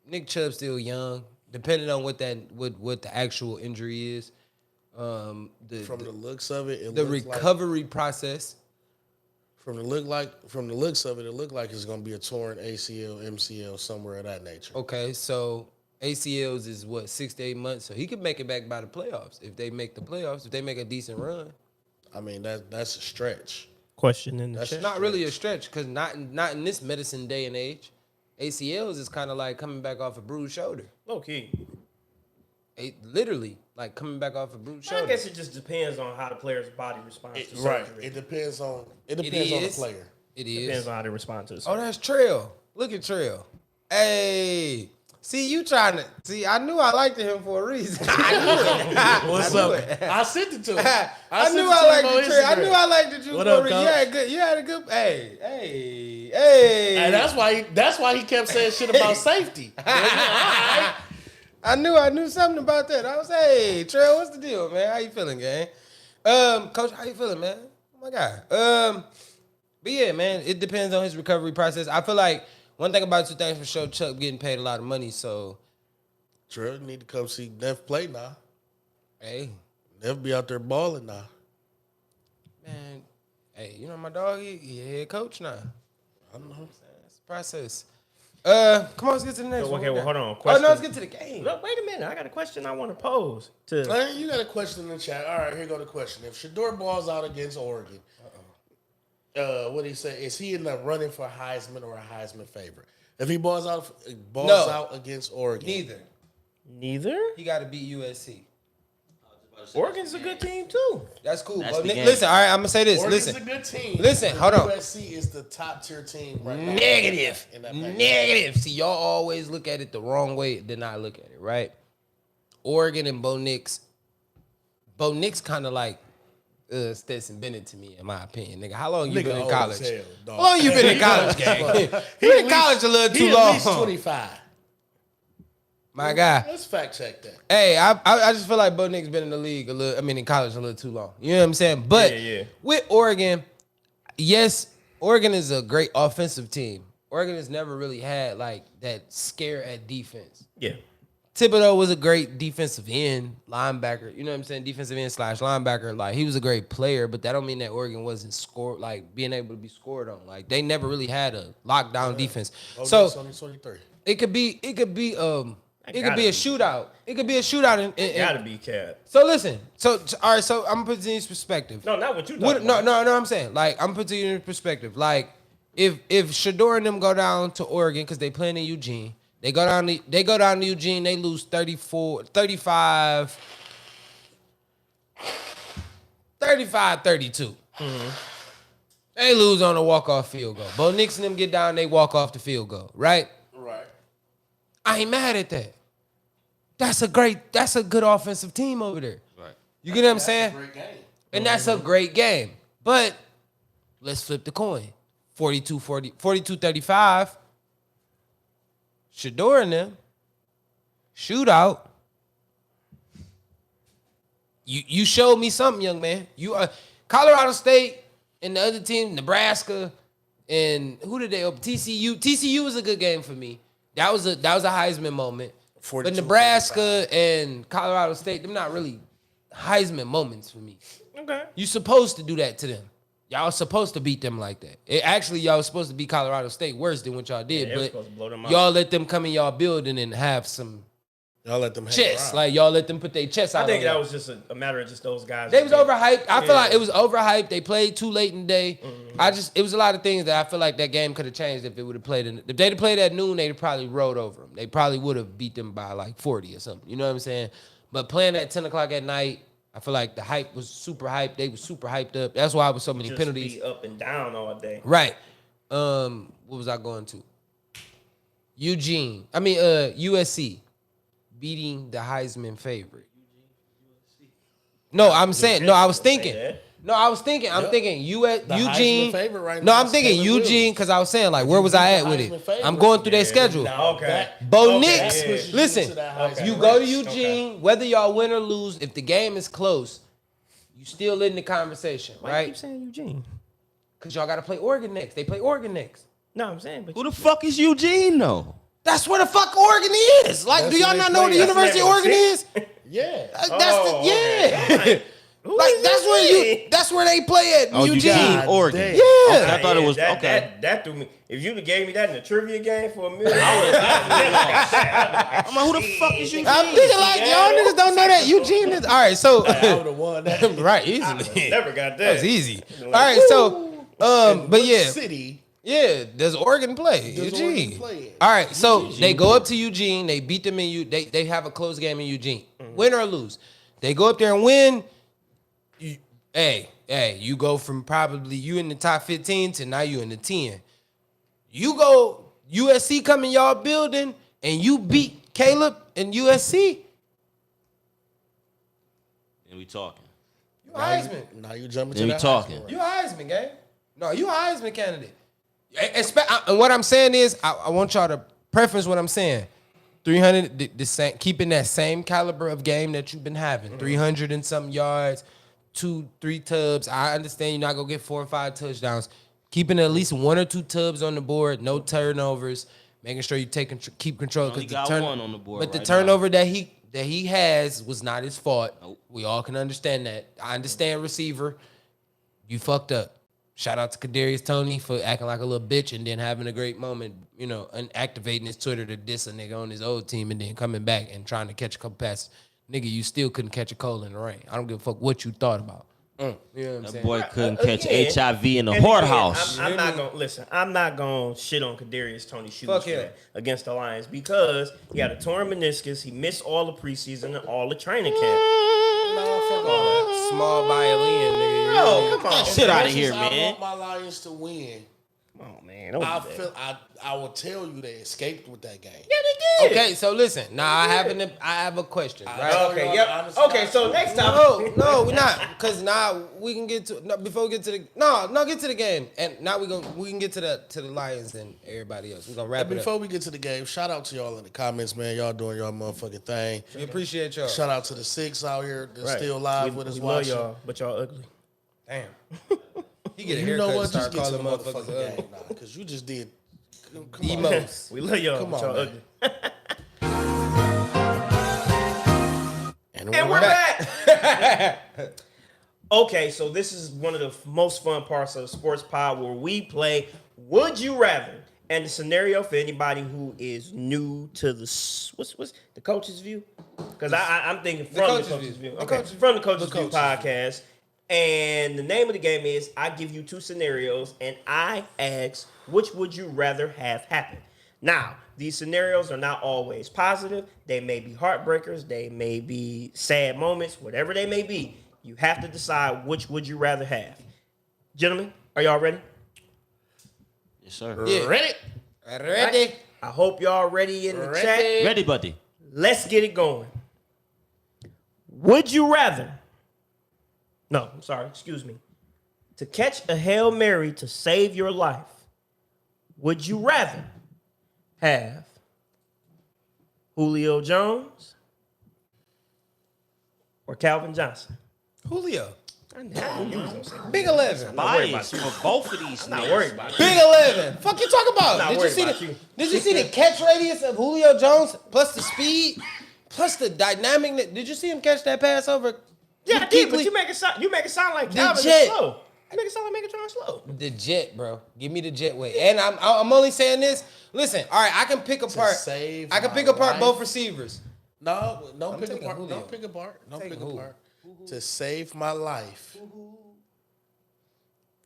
Nick Chubb's still young. Depending on what the actual injury is, From the looks of it, the looks recovery process. From the looks of it, it looked like it's gonna be a torn ACL, MCL, somewhere of that nature. Okay, so ACLs is what 6 to 8 months, so he could make it back by the playoffs if they make the playoffs. If they make a decent run, I mean that's a stretch. Question in the That's chat. not really a stretch because not in this medicine day and age. ACLs is kind of like coming back off a bruised shoulder. Low key. Literally, like coming back off a bruised I shoulder. guess it just depends on how the player's body responds to Right. surgery. It depends on It the is. player. It Depends is. on how they respond to the Oh, surgery. that's Trail. Look at Trail. Hey. See, you trying to... See, I knew I liked him for a reason. I knew it. What's I knew up? it. I sent it to him. I sent knew it I to liked him on the Trail. I Instagram. knew I liked the What Drew up, for a reason. Coach? You had a good... Hey. And that's why he kept saying shit about safety. I knew something about that. I was, hey, Trail, what's the deal, man? How you feeling, gang? Coach, how you feeling, man? Oh my God. But yeah, man, it depends on his recovery process. I feel like one thing about 2 things for sure, Chuck getting paid a lot of money, so Trey need to come see Neff play now. hey, Neff be out there balling now. man, hey, you know my dog, he a head coach now. I don't know. That's the process. Come on, let's get to the next one. Okay, well, hold on. Oh Question. no, let's get to the game. Look, wait a minute. I got a question I want to pose to. Hey, you got a question in the chat. All right, here go the question. If Shador balls out against Oregon, what do he say? Is he in the running for Heisman or a Heisman favorite? If he balls out No. out against Oregon, Neither. Neither. He got to beat USC. Oregon's a good team too. That's cool. That's But the game. listen, all right, I'm gonna say this. Oregon's Listen, a good team. Listen, but hold on. USC is the top tier team right now. Negative. In that package. Negative. See, y'all always look at it the wrong way than I look at it, right? Oregon and Bo Nix. Bo Nix kind of like Stetson Bennett to me, in my opinion. Nigga, how long you Nigga been in old as college? hell, dog. How long you been in college, gang? You been in college a little He too at long. least 25. My guy. Let's fact check that. Hey, I just feel like Bo Nix been in the league in college a little too long. You know what I'm saying? But Yeah. with Oregon, yes, Oregon is a great offensive team. Oregon has never really had like that scare at defense. Yeah. Thibodeau was a great defensive end, linebacker. You know what I'm saying? Defensive end / linebacker. Like, he was a great player, but that don't mean that Oregon wasn't being able to be scored on. Like, they never really had a lockdown defense. Oh, So that's only 23. it could be a shootout. It could be a shootout. Gotta be Cat. So listen. All right. So I'm gonna put it in this perspective. No, not what you talking No, about. I'm saying, like, I'm putting it in perspective. Like, if Shador and them go down to Oregon because they playing in Eugene, they go down to Eugene, they lose 35-32. They lose on a walk-off field goal. Bo Nix and them get down, they walk off the field goal, right? Right. I ain't mad at that. That's a good offensive team over there. Right. You get what I'm saying? Great game. And that's a great game. But let's flip the coin. 42-35. Shador and them. Shootout. You showed me something, young man. You Colorado State and the other team, Nebraska, and who did they open? TCU. TCU was a good game for me. That was a Heisman moment. But 42-45. Nebraska and Colorado State, them not really Heisman moments for me. Okay. You supposed to do that to them. Y'all supposed to beat them like that. Y'all was supposed to beat Colorado State worse than what y'all did. Yeah, they was but supposed to blow them out. y'all let them come in y'all building and have some Y'all let them hang chest. around. Like, y'all let them put their chest out. I think on that y'all. was just a matter of just those guys. They was overhyped. I feel Yeah. like it was overhyped. They played too late in the day. Mm-hmm. It was a lot of things that I feel like that game could have changed if it would have played if they'd have played at noon, they'd probably rode over them. They probably would have beat them by like 40 or something. You know what I'm saying? But playing at 10 o'clock at night, I feel like the hype was super hyped. They were super hyped up. That's why it was so many Just penalties. be up and down all day. Right. What was I going to? USC beating the Heisman favorite. No, I'm saying, no, I was thinking. I'm thinking The Eugene. Heisman favorite right No, now I'm is thinking Caleb Eugene Williams. because I was saying, like, where was I at with Heisman it? favorite. I'm going through their Yeah, schedule. now- Okay. Bo Okay, Nix, yeah. pushes you listen, into that Heisman you go to race. Eugene, whether y'all win or lose, if the game is close, you still in the conversation, Why you right? keep saying Eugene? Because y'all got to play Oregon next. They play Oregon next. No, I'm saying, but Who the fuck is Eugene though? That's where the fuck Oregon is. Like, That's do y'all where they not know where the play. University of That's Oregon is? Yeah. Who Like, is Eugene? that's where they play at Oh, Eugene. Eugene, Oregon. damn. Yeah. Okay, I thought it was okay. That threw me. If you'd have gave me that in a trivia game for a million, I I'm like, who the fuck is Eugene? I'm thinking like y'all niggas don't know that Eugene is. All right, so I would have won that. right, easily. never got That was that. easy. All right, so but What yeah, City. yeah. Does Oregon play? Does Eugene. Oregon play? All right, so they go up to Eugene. They beat them in They have a close game in Eugene, win or lose. They go up there and win. You go from probably you in the top 15 to now you in the 10. You go USC come in y'all building and you beat Caleb and USC. And we talking. You Heisman. Now you jumping to Then we that talking. Heisman race. You a Heisman, gang. No, you a Heisman candidate. And what I'm saying is, I want y'all to preference what I'm saying. 300, the same, keeping that same caliber of game that you've been having. 300 and some yards, 2-3 tubs. I understand you're not gonna get 4 or 5 touchdowns. Keeping at least 1 or 2 tubs on the board, no turnovers, making sure you keep control. Only Because got one on the board but the right turnover that he has was not his fault. Nope. We all can understand that. I understand receiver. You fucked up. Shout out to Kadarius Toney for acting like a little bitch and then having a great moment, and activating his Twitter to diss a nigga on his old team and then coming back and trying to catch a couple passes. Nigga, you still couldn't catch a cold in the rain. I don't give a fuck what you thought about. You know what I'm That saying? boy couldn't catch Again, HIV in the And again, whorehouse. I'm not gonna listen. I'm not gonna shit on Kadarius Toney shoes Fuck for him. that against the Lions because he had a torn meniscus. He missed all the preseason and all the training camp. No, Come on. Small violin, nigga. You No, really- come on. Shit As outta much here, as I man. want my Lions to win. Come on, man. Don't I do that. feel I will tell you they escaped with that game. Yeah, they did. Okay, so listen. Now I have a question, right? Okay, yep. Okay, so next time. No, we're not, because now we can get to before we get to the get to the game, and now we can get to the Lions and everybody else. We're gonna wrap And it up. before we get to the game, shout out to y'all in the comments, man. Y'all doing y'all motherfucking thing. We appreciate y'all. Shout out to the Six out here that's Right. still live we, with us we love watching. y'all, but y'all ugly. Damn. He get a You haircut know and what? start Just get to the calling motherfuckers motherfucking ugly. game now, because you just did. Come on. Emos. We love y'all, Come but on, y'all man. ugly. And And we're back. Okay, so this is one of the most fun parts of the Sports Pod where we play Would You Rather. And the scenario for anybody who is new to the what's the coach's view? Because I'm thinking from the Coach's coach's View. view. The Okay, Coach's from the coach's The view Coach's podcast. And the name of the game is I give you two scenarios and I ask which would you rather have happen. Now, these scenarios are not always positive. They may be heartbreakers. They may be sad moments, whatever they may be. You have to decide which would you rather have. Gentlemen, are y'all ready? Yes, sir. Yeah. Ready? Ready? I hope y'all ready in the Ready. chat. Ready, buddy. Let's get it going. Would you rather? No, I'm sorry, excuse me. To catch a Hail Mary to save your life, would you rather have Julio Jones or Calvin Johnson? Julio. I knew you was gonna say that. Big 11. Not worried about Bias for both of these. I'm not worried about you. Big 11. Fuck you talking about? Not Did you worried see about the you. Did you see the catch radius of Julio Jones plus the speed plus the dynamic? Did you see him catch that pass over? Yeah, I did, but Kuechly? you make it sound like Calvin jet. is slow. You make it sound like Megatron slow. The jet, bro. Give me the jet way. And I'm only saying this. Listen, all right, I can pick apart. save I can my pick apart life. both receivers. No, don't pick taking apart. Julio. Don't pick apart. Don't Taking pick who? apart. To save my life.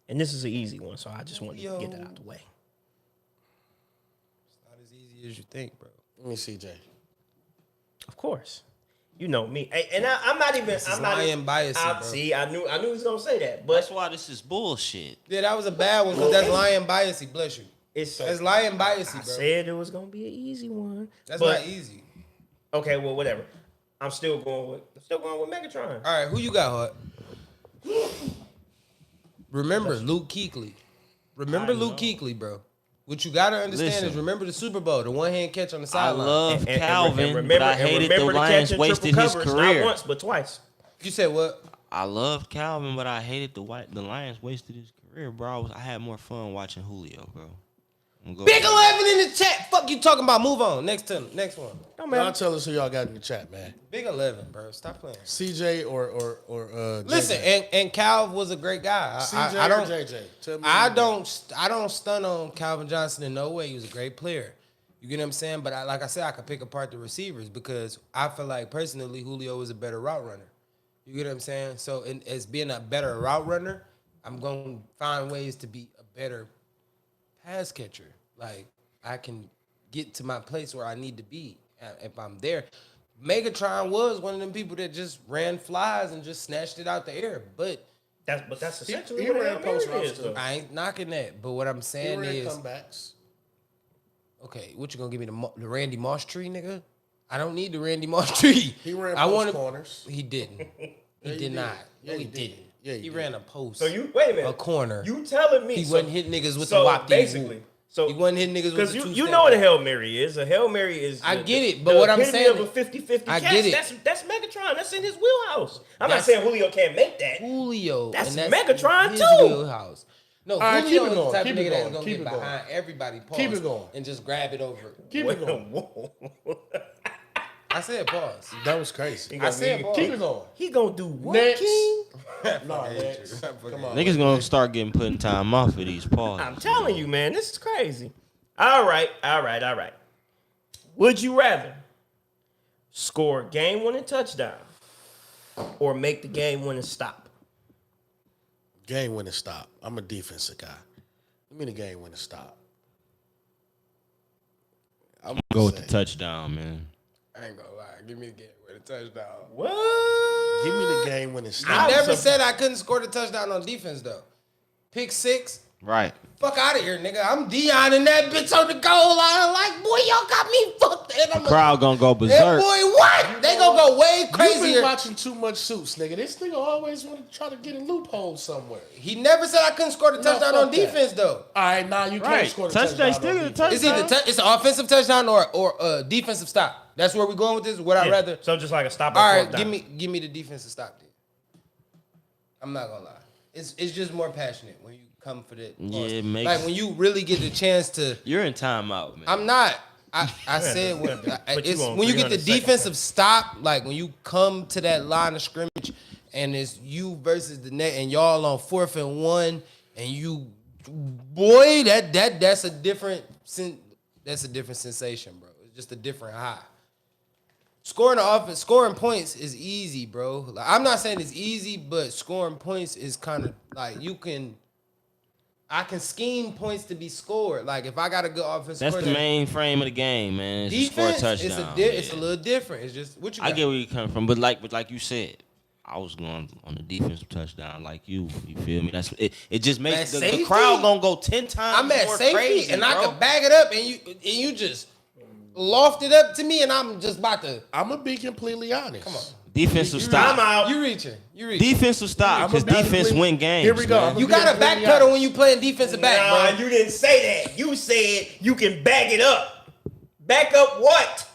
And this is an easy one, so I just wanted to get that out the way. It's not as easy as you think, bro. Let me see, Jay. Of course. You know me. And I'm not even I'm not lion bias, bro. See, I knew he was gonna say that. But That's why this is bullshit. Yeah, that was a bad one because that's lion biasy. Bless you. it's That's lion biasy, I bro. said it was gonna be an easy one. That's but, not easy. Okay, well, whatever. I'm still going with Megatron. All right, who you got, Hut? Remember Luke Kuechly. Remember Luke Kuechly, bro. What you gotta understand Listen. is remember the Super Bowl, the one hand catch on the I sideline. love And Calvin, remember, but I and hated the remember Lions catch and wasted triple his coverage, career. Not once, but twice. You said what? I loved Calvin, but I hated the Lions wasted his career, bro. I had more fun watching Julio, bro. I'm gonna go Big 11 in the chat. Fuck you talking about. Move on. Next one. No, Y'all man. tell us who y'all got in the chat, man. Big 11, bro. Stop playing. CJ or Listen, JJ? and Cal was a great guy. CJ I or don't. JJ? Tell me I who don't stun on Calvin Johnson in no way. He was a great player. You get what I'm saying? But like I said, I could pick apart the receivers because I feel like personally Julio was a better route runner. You get what I'm saying? So as being a better route runner, I'm going to find ways to be a better pass catcher. Like I can get to my place where I need to be if I'm there. Megatron was one of them people that just ran flies and just snatched it out the air. But That's essentially he what ran Hail post Mary routes is, too. though. I ain't knocking that. But what I'm He saying ran is, comebacks. okay, what you gonna give me the Randy Moss tree, nigga? I don't need the Randy Moss tree. He ran I post wanna- corners. He didn't. He he did not. did. Yeah, No, he he did. didn't. Yeah, he he did. ran a post. So you wait a minute. a corner. You telling me he so, wasn't hitting niggas with so the wop basically. So he wasn't hitting niggas with because the you two-step. know what a Hail Mary is. A Hail Mary is I the- get it, the but what I'm epitome saying of a 50-50 I catch. get it. That's Megatron. That's in his wheelhouse. I'm not That's- saying Julio can't make that. Julio. That's and Megatron, his too. wheelhouse. No, right, Julio keep it is the going, type keep of it nigga that's going, gonna keep get it going. behind everybody, pause, Keep it going. and just grab it over. Keep it going. Whoa. I said pause. That was crazy. I said pause. Keep it going. He gonna do what, Next. King? No, next. Come on. Niggas gonna start getting put in time off for these pauses. I'm telling you, man, this is crazy. All right. Would you rather score a game-winning touchdown or make the game-winning stop? Game winning stop. I'm a defensive guy. Give me the game winning stop. I'm Go with the say- touchdown, man. I ain't gonna lie. Give me the game. the touchdown. What? Give me the game when it's I never said I couldn't score the touchdown on defense though. Pick 6. Right. Fuck out of here, nigga. I'm Dion and that bitch on the goal line. Like, boy, y'all got me fucked. And I'm Crowd gonna go yeah, berserk. boy, what? They gonna go way You've been crazier. watching too much Suits, nigga. This nigga always want to try to get a loophole somewhere. He never said I couldn't score the touchdown fuck on that. defense though. All right, now you can't Right. score the Touchdown, touchdown. still on get a defense. It's either it's an offensive touchdown or defensive stop. That's where we're going with this. Would I rather? So just like a stop. or All right, fourth down. give me the defensive stop then. I'm not gonna lie. It's just more passionate when you come for that. Yeah, it pause. makes- like when you really get the chance to. You're in timeout, man. I'm not. I said when, Put you it's on when you get the 300 seconds. defensive stop, like when you come to that line of scrimmage and it's you versus the net and y'all on 4th and 1 and you, boy, that's a different sensation, bro. It's just a different high. Scoring points is easy, bro. Like, I'm not saying it's easy, but scoring points is kind of like I can scheme points to be scored. Like if I got a good offensive That's the coordinator- main frame of the game, man. It's to score a defense, touchdown. it's a Yeah. little different. It's just what you got. I get where you come from, but like you said, I was going on the defensive touchdown like you. You feel me? That's it. It just makes Man, the safety? crowd gonna go 10 times I'm at more safety crazy, and bro. I can bag it up and you just loft it up to me and I'm just about to I'm gonna be completely honest. Come on. Defensive I'm stop. out. you reaching. Defensive stop I'ma because be defense completely- win games. Here we go. man. I'ma You be got to completely backpedal honest. when you playing defensive back, Nah, bro. you didn't say that. You said you can back it up. Back up what?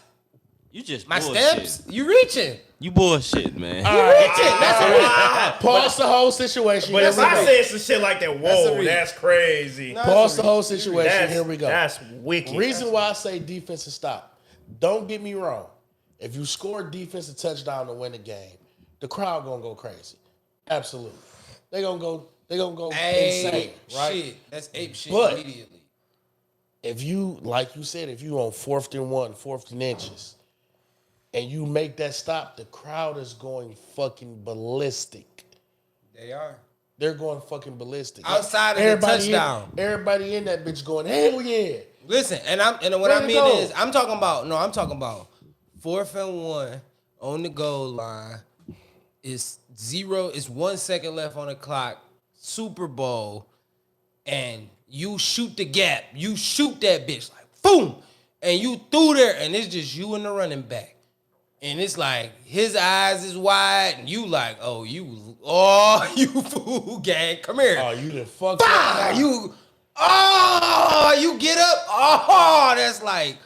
You just My bullshit. steps, you reaching. You bullshit, man. You reaching. That's a reach. Pause the whole situation. But Here if we I go. said some shit like that, That's a whoa, reach. that's crazy. No. Pause the whole situation. That's, Here we go. That's wicked. Reason why I say defensive stop. Don't get me wrong. If you score a defensive touchdown to win the game, the crowd gonna go crazy. Absolutely. They gonna go insane, right? Shit. That's ape shit But- immediately. If you, like you said, if you on 4th and 1, 4th and inches, and you make that stop, the crowd is going fucking ballistic. They are. They're going fucking ballistic. Outside of the touchdown. Everybody in that bitch going, hell yeah. Listen, and what Way I to mean go. is I'm talking about 4th and 1 on the goal line. It's 1 second left on the clock. Super Bowl, and you shoot the gap. You shoot that bitch like boom, and you threw there, and it's just you and the running back. And it's like his eyes is wide, and you like, you fool gang, come here. Oh, you done fucked Bah! up. You get up. Oh, that's like,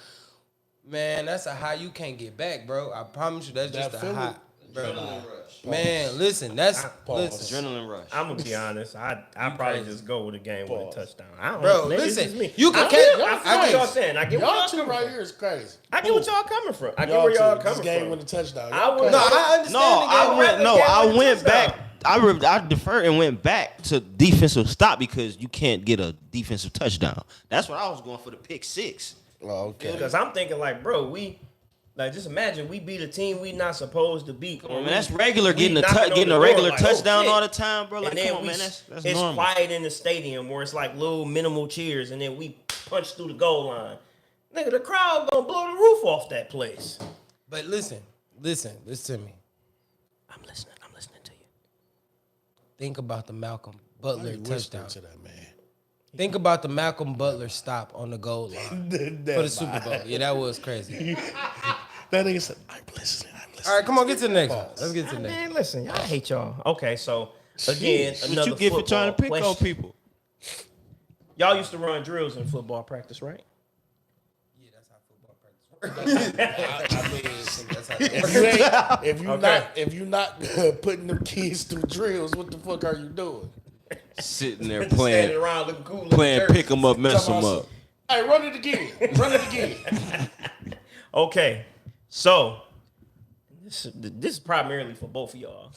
man, that's a high you can't get back, bro. I promise you, that's That just a feeling- high. Bro. Man, listen, that's Pause. listen, Adrenaline rush. I'm gonna be honest. I probably crazy. just go with a game with a Pause. touchdown. I don't Bro, maybe it's listen, just me. you can I catch- feel I what get- y'all saying. I get where Y'all y'all two coming right from. here is crazy. I get what y'all coming from. I get Y'all where y'all two, coming this game from. with a touchdown. I Y'all would- no, crazy. I understand. No, the game. I went. No, Game I with a went touchdown. back. I deferred and went back to defensive stop because you can't get a defensive touchdown. That's what I was going for, the pick 6. Oh, okay. Because I'm thinking like, bro, just imagine we beat a team we not supposed to beat. Come on, man, that's regular We getting knocking on getting the a door regular like, oh, touchdown shit. all the time, bro. Like, And then come on, man, that's it's normal. quiet in the stadium where it's like little minimal cheers, and then we punch through the goal line. Nigga, the crowd gonna blow the roof off that place. But listen to me. I'm listening to you. Think about the Malcolm Why Butler you whispering touchdown. to that man? Think about the Malcolm Butler stop on the goal line for the Super Bowl. Yeah, that was crazy. That nigga said, I'm listening. All right, come on, get to the next one. Let's get to the next. Man, listen, y'all hate y'all. Okay, so again, What another you get for trying to pick football on question. people? Y'all used to run drills in football practice, right? Yeah, that's how football practice works. I mean, that's how it If works. you if you not putting them kids through drills, what the fuck are you doing? Sitting there Standing playing around looking cool. in the playing jersey. pick 'em up, mess 'em up. Hey, run it again. Run it again. Okay, so this is primarily for both of y'all.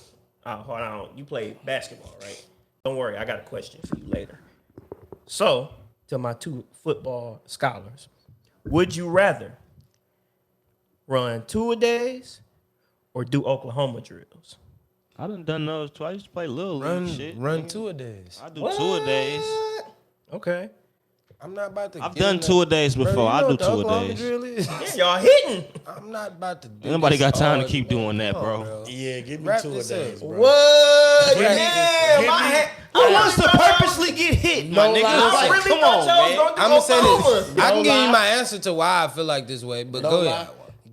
Hold on, you play basketball, right? Don't worry, I got a question for you later. So, to my two football scholars, would you rather run two-a-days or do Oklahoma drills? I done those twice. I used to play little league shit. Run 2 a days. I do 2-a-days. Okay. I'm not about to. I've get done in the- two-a-days Bro, before. you I know do what the Oklahoma two-a-days. drill is? Yeah, y'all hitting. I'm not about to do Nobody this got time to all keep day. doing that, Come bro. on, Yeah, give me Wrap 2 a this days, up. bro. What? Give me- Damn, give I me- had. I was to purposely get hit, my No nigga. lie. It's I like, really come thought on, y'all was man. going to I'm gonna say Oklahoma. this. I can No give you lie. my answer to why I feel like this way, but No go lie. ahead.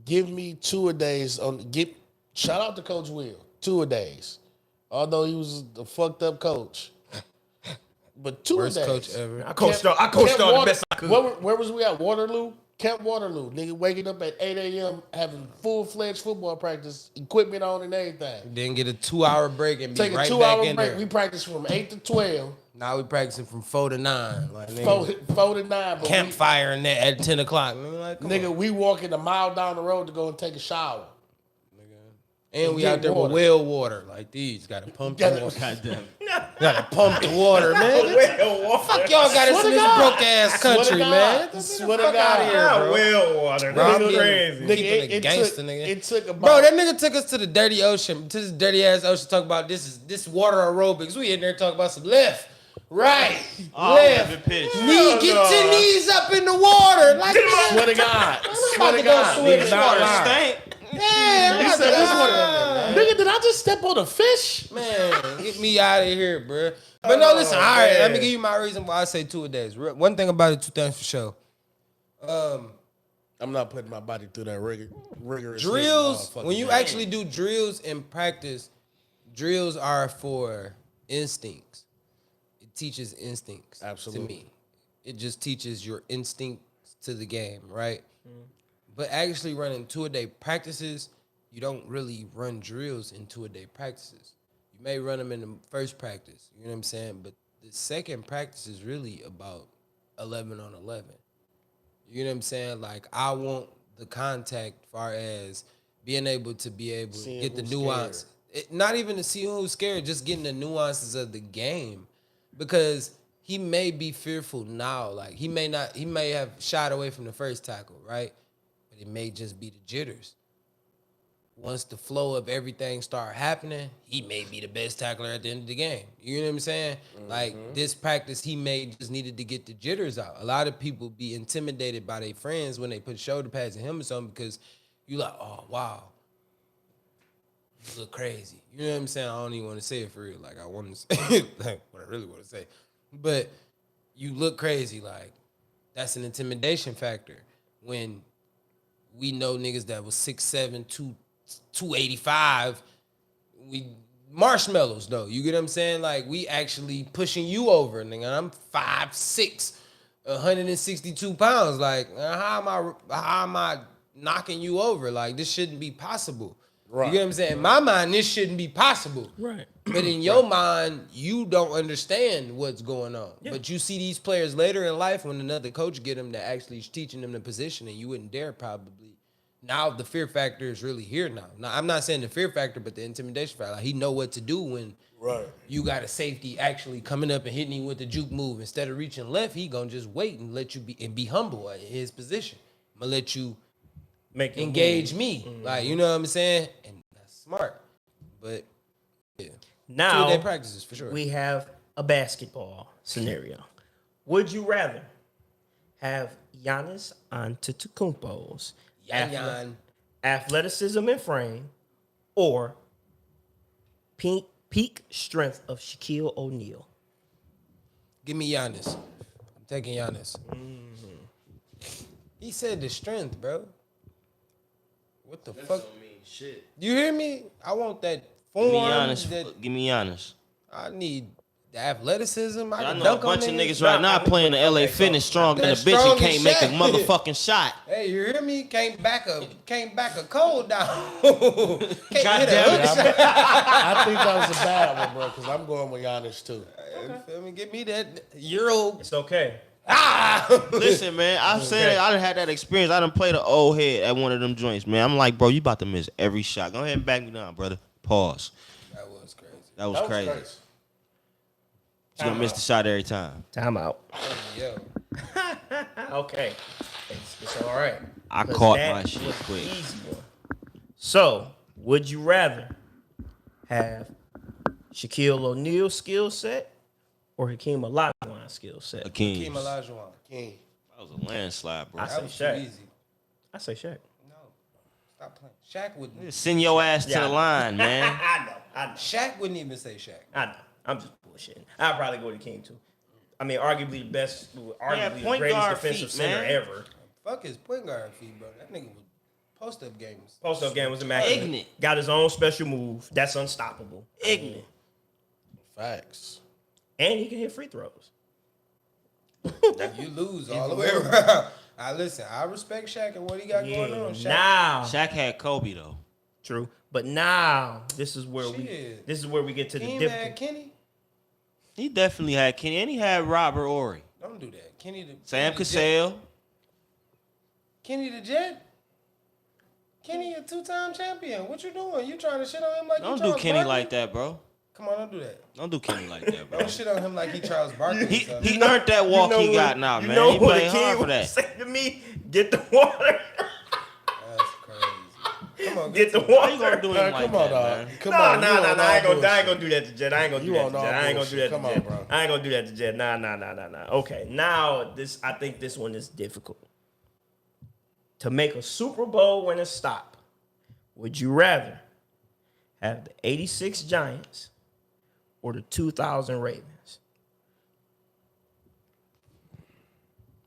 Give me 2 a days on shout out to Coach Will. 2 a days. Although he was a fucked up coach. But 2 Worst a days. coach ever. I coached y'all the best I could. Where was we at? Waterloo? Camp Waterloo. Nigga waking up at 8 a.m. having full-fledged football practice, equipment on and everything. Then get a 2-hour break and be Take a right 2-hour back in break. there. We practice from 8 to 12. Now we practicing from 4 to 9. Like, nigga, 4 to 9. But campfire in there at 10 o'clock. Like, come nigga, on. we walking a mile down the road to go and take a shower. And we get out there water. with well water. Like these. Gotta pump the Gotta- water. Goddamn. Gotta pump the water, man. Fuck y'all got us in this broke ass country, man. Swear to Fuck God. outta here, Yeah, bro. well water. Bro, I'm That's being- crazy. Nigga, Keeping it gangster, took, nigga. it took about... Bro, that nigga took us to the dirty ocean, to this dirty ass ocean, talk about this water aerobics. We in there talking about some left, right, Oh, left. I've been pissed. Knee, get your knees up in the water. Like, Swear to God. Swear to to go God. swim Nigga, in not water. lying. Stank. yeah, He I'm said this like, water. Nigga, did I just step on a fish? man, get me out of here, bro. But no, listen, all right, man. let me give you my reason why I say 2 a days. One thing about it, 2 things for sure. I'm not putting my body through that rigorous Drills, motherfucking when you thing. actually do drills in practice, drills are for instincts. It teaches instincts Absolutely. to me. It just teaches your instincts to the game, right? But actually running 2 a day practices, you don't really run drills in 2 a day practices. You may run them in the first practice, you know what I'm saying? But the second practice is really about 11 on 11. You know what I'm saying? Like, I want the contact far as being able to Seeing get the who's nuance. Not even to see who's scared, just getting the nuances of the game. Because he may be fearful now. Like, he may have shied away from the first tackle, right? But it may just be the jitters. Once the flow of everything start happening, he may be the best tackler at the end of the game. You know what I'm saying? Like, this practice, he may just needed to get the jitters out. A lot of people be intimidated by their friends when they put shoulder pads and helmets on because you like, oh, wow, you look crazy. You know what I'm saying? I don't even want to say it for real. Like, I want to say like, what I really want to say. But you look crazy. Like, that's an intimidation factor. When we know niggas that was 6'7", 285, we marshmallows though. You get what I'm saying? Like, we actually pushing you over, nigga. I'm 5'6", 162 pounds. Like, how am I knocking you over? Like, this shouldn't be possible. Right. You get what I'm saying? In my mind, this shouldn't be possible. Right. But in your mind, you don't understand what's going on. Yeah. But you see these players later in life when another coach get them that actually is teaching them the position, and you wouldn't dare probably. Now the fear factor is really here now. Now, I'm not saying the fear factor, but the intimidation factor. Like, he know what to do when you got a safety actually coming up and hitting you with the juke move. Instead of reaching left, he gonna just wait and let you be humble in his position. I'm gonna let you Make it engage move. me. Like, you know what I'm saying? And that's smart. But yeah. Now 2 a day practices for sure. we have a basketball scenario. Would you rather have Giannis Antetokounmpo's Yan. athleticism and frame, or peak strength of Shaquille O'Neal? Give me Giannis. I'm taking Giannis. He said the strength, bro. What the fuck? Shit. You hear me? I want that form. Give me honest. That Give me honest. I need the athleticism. I I can know a dunk on bunch of niggas right now Nah, playing the LA Fitness strong than a That's bitch strong and can't as make a shit. motherfucking shot. Hey, you hear me? Can't back a cold down. Can't hit Goddamn a it. hook shot. I think that was a bad one, bro, because I'm going with Giannis, too. You feel me? Give me that Euro. It's okay. Listen, man, I'm saying that I done had that experience. I done played an old head at one of them joints, man. I'm like, bro, you about to miss every shot. Go ahead and back me down, brother. Pause. That was crazy. That was crazy. You're gonna miss the shot every time. Time out. Yo. Okay. It's all right. I 'Cause caught that my shit was quick. an easy one. So, would you rather have Shaquille O'Neal's skill set or Hakeem Olajuwon skill set? Hakeem. Hakeem Olajuwon. King. That was a landslide, bro. I That say was too Shaq. easy. I say Shaq. No, stop playing. Shaq wouldn't. Send your ass to Yeah. the line, man. I know. Shaq wouldn't even say Shaq. I know. I'm just bullshitting. I'd probably go to King too. I mean, arguably the best, arguably the point greatest guard defensive feet, center man. ever. Fuck his point guard feet, bro. That nigga would post up games. Post-up game was immaculate. Ignorant. Got his own special move. That's unstoppable. Ignorant. Facts. And he can hit free throws. You lose all the way around. Listen, I respect Shaq and what he got going on. Shaq, Now, Shaq had Kobe though. true. But now, this is where Shit. we get to the Kenny difference. had Kenny. He definitely had Kenny, and he had Robert Ory, Don't do that. Kenny the Sam Kenny the Jet. Cassell. Kenny the Jet. Kenny a 2-time champion. What you doing? You trying to shit on him like Don't you do Charles Kenny Barkley? like that, bro. Come on, don't do that. Don't do Kenny like that, bro. Don't shit on him like he Charles Barkley. He or something. he earned that walk You know he what- got now, you man. know He what played the hard king for would that. say to me? Get the water. That's crazy. Come on, Get the to Why you water. gonna do him like Come on, that, dog. man? Come No, on. no, you no, on no. all I ain't gonna bullshit. do that to Jet. I ain't gonna do You that on to all Jet. I ain't gonna do that bullshit. to Come on, Jet. bro. I ain't gonna do that to Jet. Nah. Okay, now I think this one is difficult. To make a Super Bowl winner stop, would you rather have the 86 Giants or the 2000 Ravens?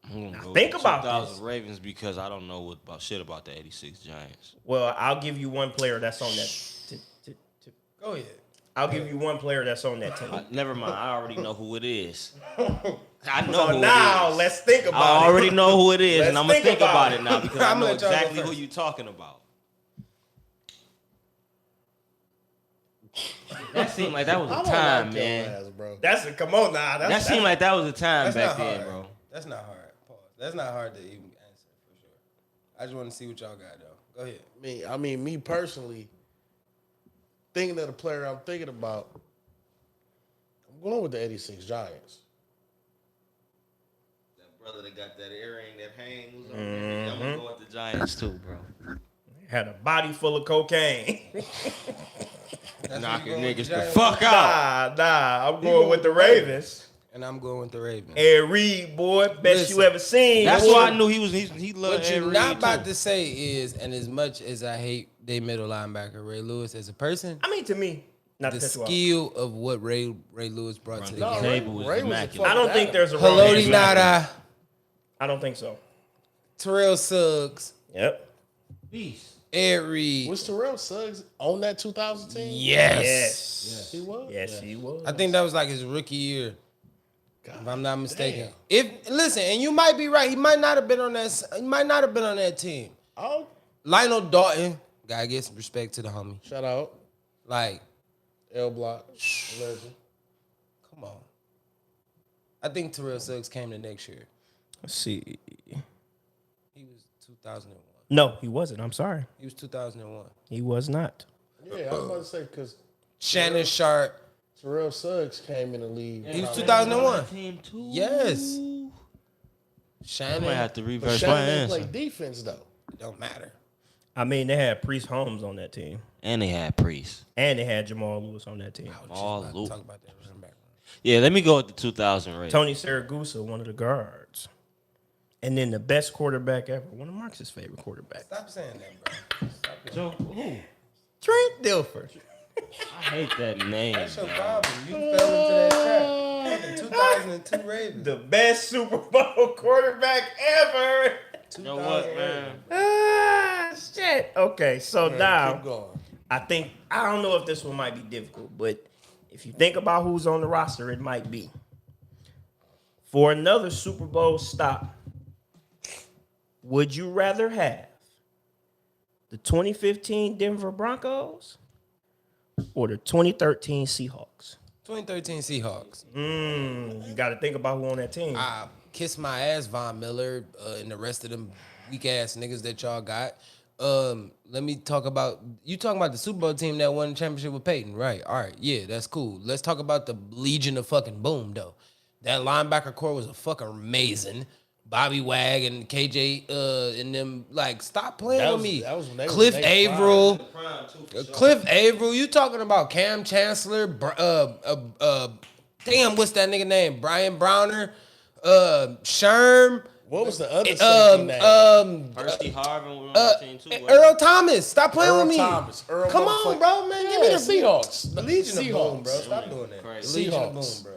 I'm gonna go think with about 2000 this. Ravens because I don't know about shit about the 86 Giants. Well, I'll give you one player that's on that. Go ahead. I'll give you one player that's on that team. Never mind. I already know who it is. I know So who now it is. let's think about I it. already know who it is, Let's and I'm gonna think think about about it. it now because I I'ma know let y'all go exactly who first. you talking about. That seemed like that was I a don't time, like your man. ass, bro. Come on now. That seemed like that was a time That's back not then, hard. bro. That's not hard. Pause. That's not hard to even answer for sure. I just want to see what y'all got though. Go ahead. Me personally, thinking of the player I'm thinking about, I'm going with the 86 Giants. That brother that got that earring that hangs on there. I'm gonna go with the Giants too, bro. Had a body full of cocaine. That's Knocking where you going with niggas the Giants? fuck out. Nah. I'm going with the Ravens. And I'm going with the Ravens. Ed Reed, boy, best Listen, you ever seen. That's boy. why I knew he loved What Ed you're Reed, not about too. to say is, and as much as I hate their middle linebacker Ray Lewis as a person, I mean, to me, not the to cut you off. skill of what Ray Lewis brought to the No, game. table was Ray was a immaculate. I don't think there's a wrong Haloti answer. Nada, I don't think so. Terrell Suggs, Yep. Peace. Ed Reed. Was Terrell Suggs on that 2000 team? Yes. He was? Yes, he was. I think that was like his rookie year, God if I'm not mistaken. damn. If listen, and you might be right, he might not have been on that. He might not have been on that team. Oh, Lionel Dalton, gotta get some respect to the homie. shout out. Like, L Block. Legend. come on. I think Terrell Suggs came the next year. Let's see. He was 2001. No, he wasn't. I'm sorry. He was 2001. He was not. Yeah, I was about to say, because Shannon Sharp. Terrell Suggs came in the league. He was 2001. Team too. Yes. I Shannon. might have to But reverse my Shannon didn't play answer. defense, though. Don't matter. I mean, they had Priest Holmes on that team, And they had Priest. and they had Jamal Lewis on that team. I was All just about loop. to talk about that running back. Yeah, let me go with the 2000 Ravens. Tony Siragusa, one of the guards, and then the best quarterback ever, one of Marx's favorite quarterbacks, Stop saying that, bro. Stop it. So, who? Trent Dilfer. I hate that name. That's your man. problem. You fell into that trap. The 2002 Ravens. The best Super Bowl quarterback ever. You know what, man? Ah, shit. Okay, so now Keep going. I don't know if this one might be difficult, but if you think about who's on the roster, it might be. For another Super Bowl stop, would you rather have the 2015 Denver Broncos or the 2013 Seahawks? 2013 Seahawks. You got to think about who on that team. I kiss my ass, Von Miller, and the rest of them weak ass niggas that y'all got. Let me talk about you talking about the Super Bowl team that won the championship with Peyton, right? All right, yeah, that's cool. Let's talk about the Legion of fucking Boom though. That linebacker core was a fucking amazing. Bobby Wag and KJ and them like stop playing That with was- me. that was when they was Cliff in their prime. Averill. Cliff Averill, you talking about Cam Chancellor, damn, what's that nigga name? Brian Browner, Sherm, What was the other safety name? Percy Harvin was on the team too. wasn't Earl Thomas. Stop playing Earl with me. Thomas. Earl Come on, motherfucker- bro, man. Give me Yeah, the Seahawks. The Legion of Boom, bro. Seahawks. Stop doing that. Crazy. The Legion of Boom, Seahawks. bro.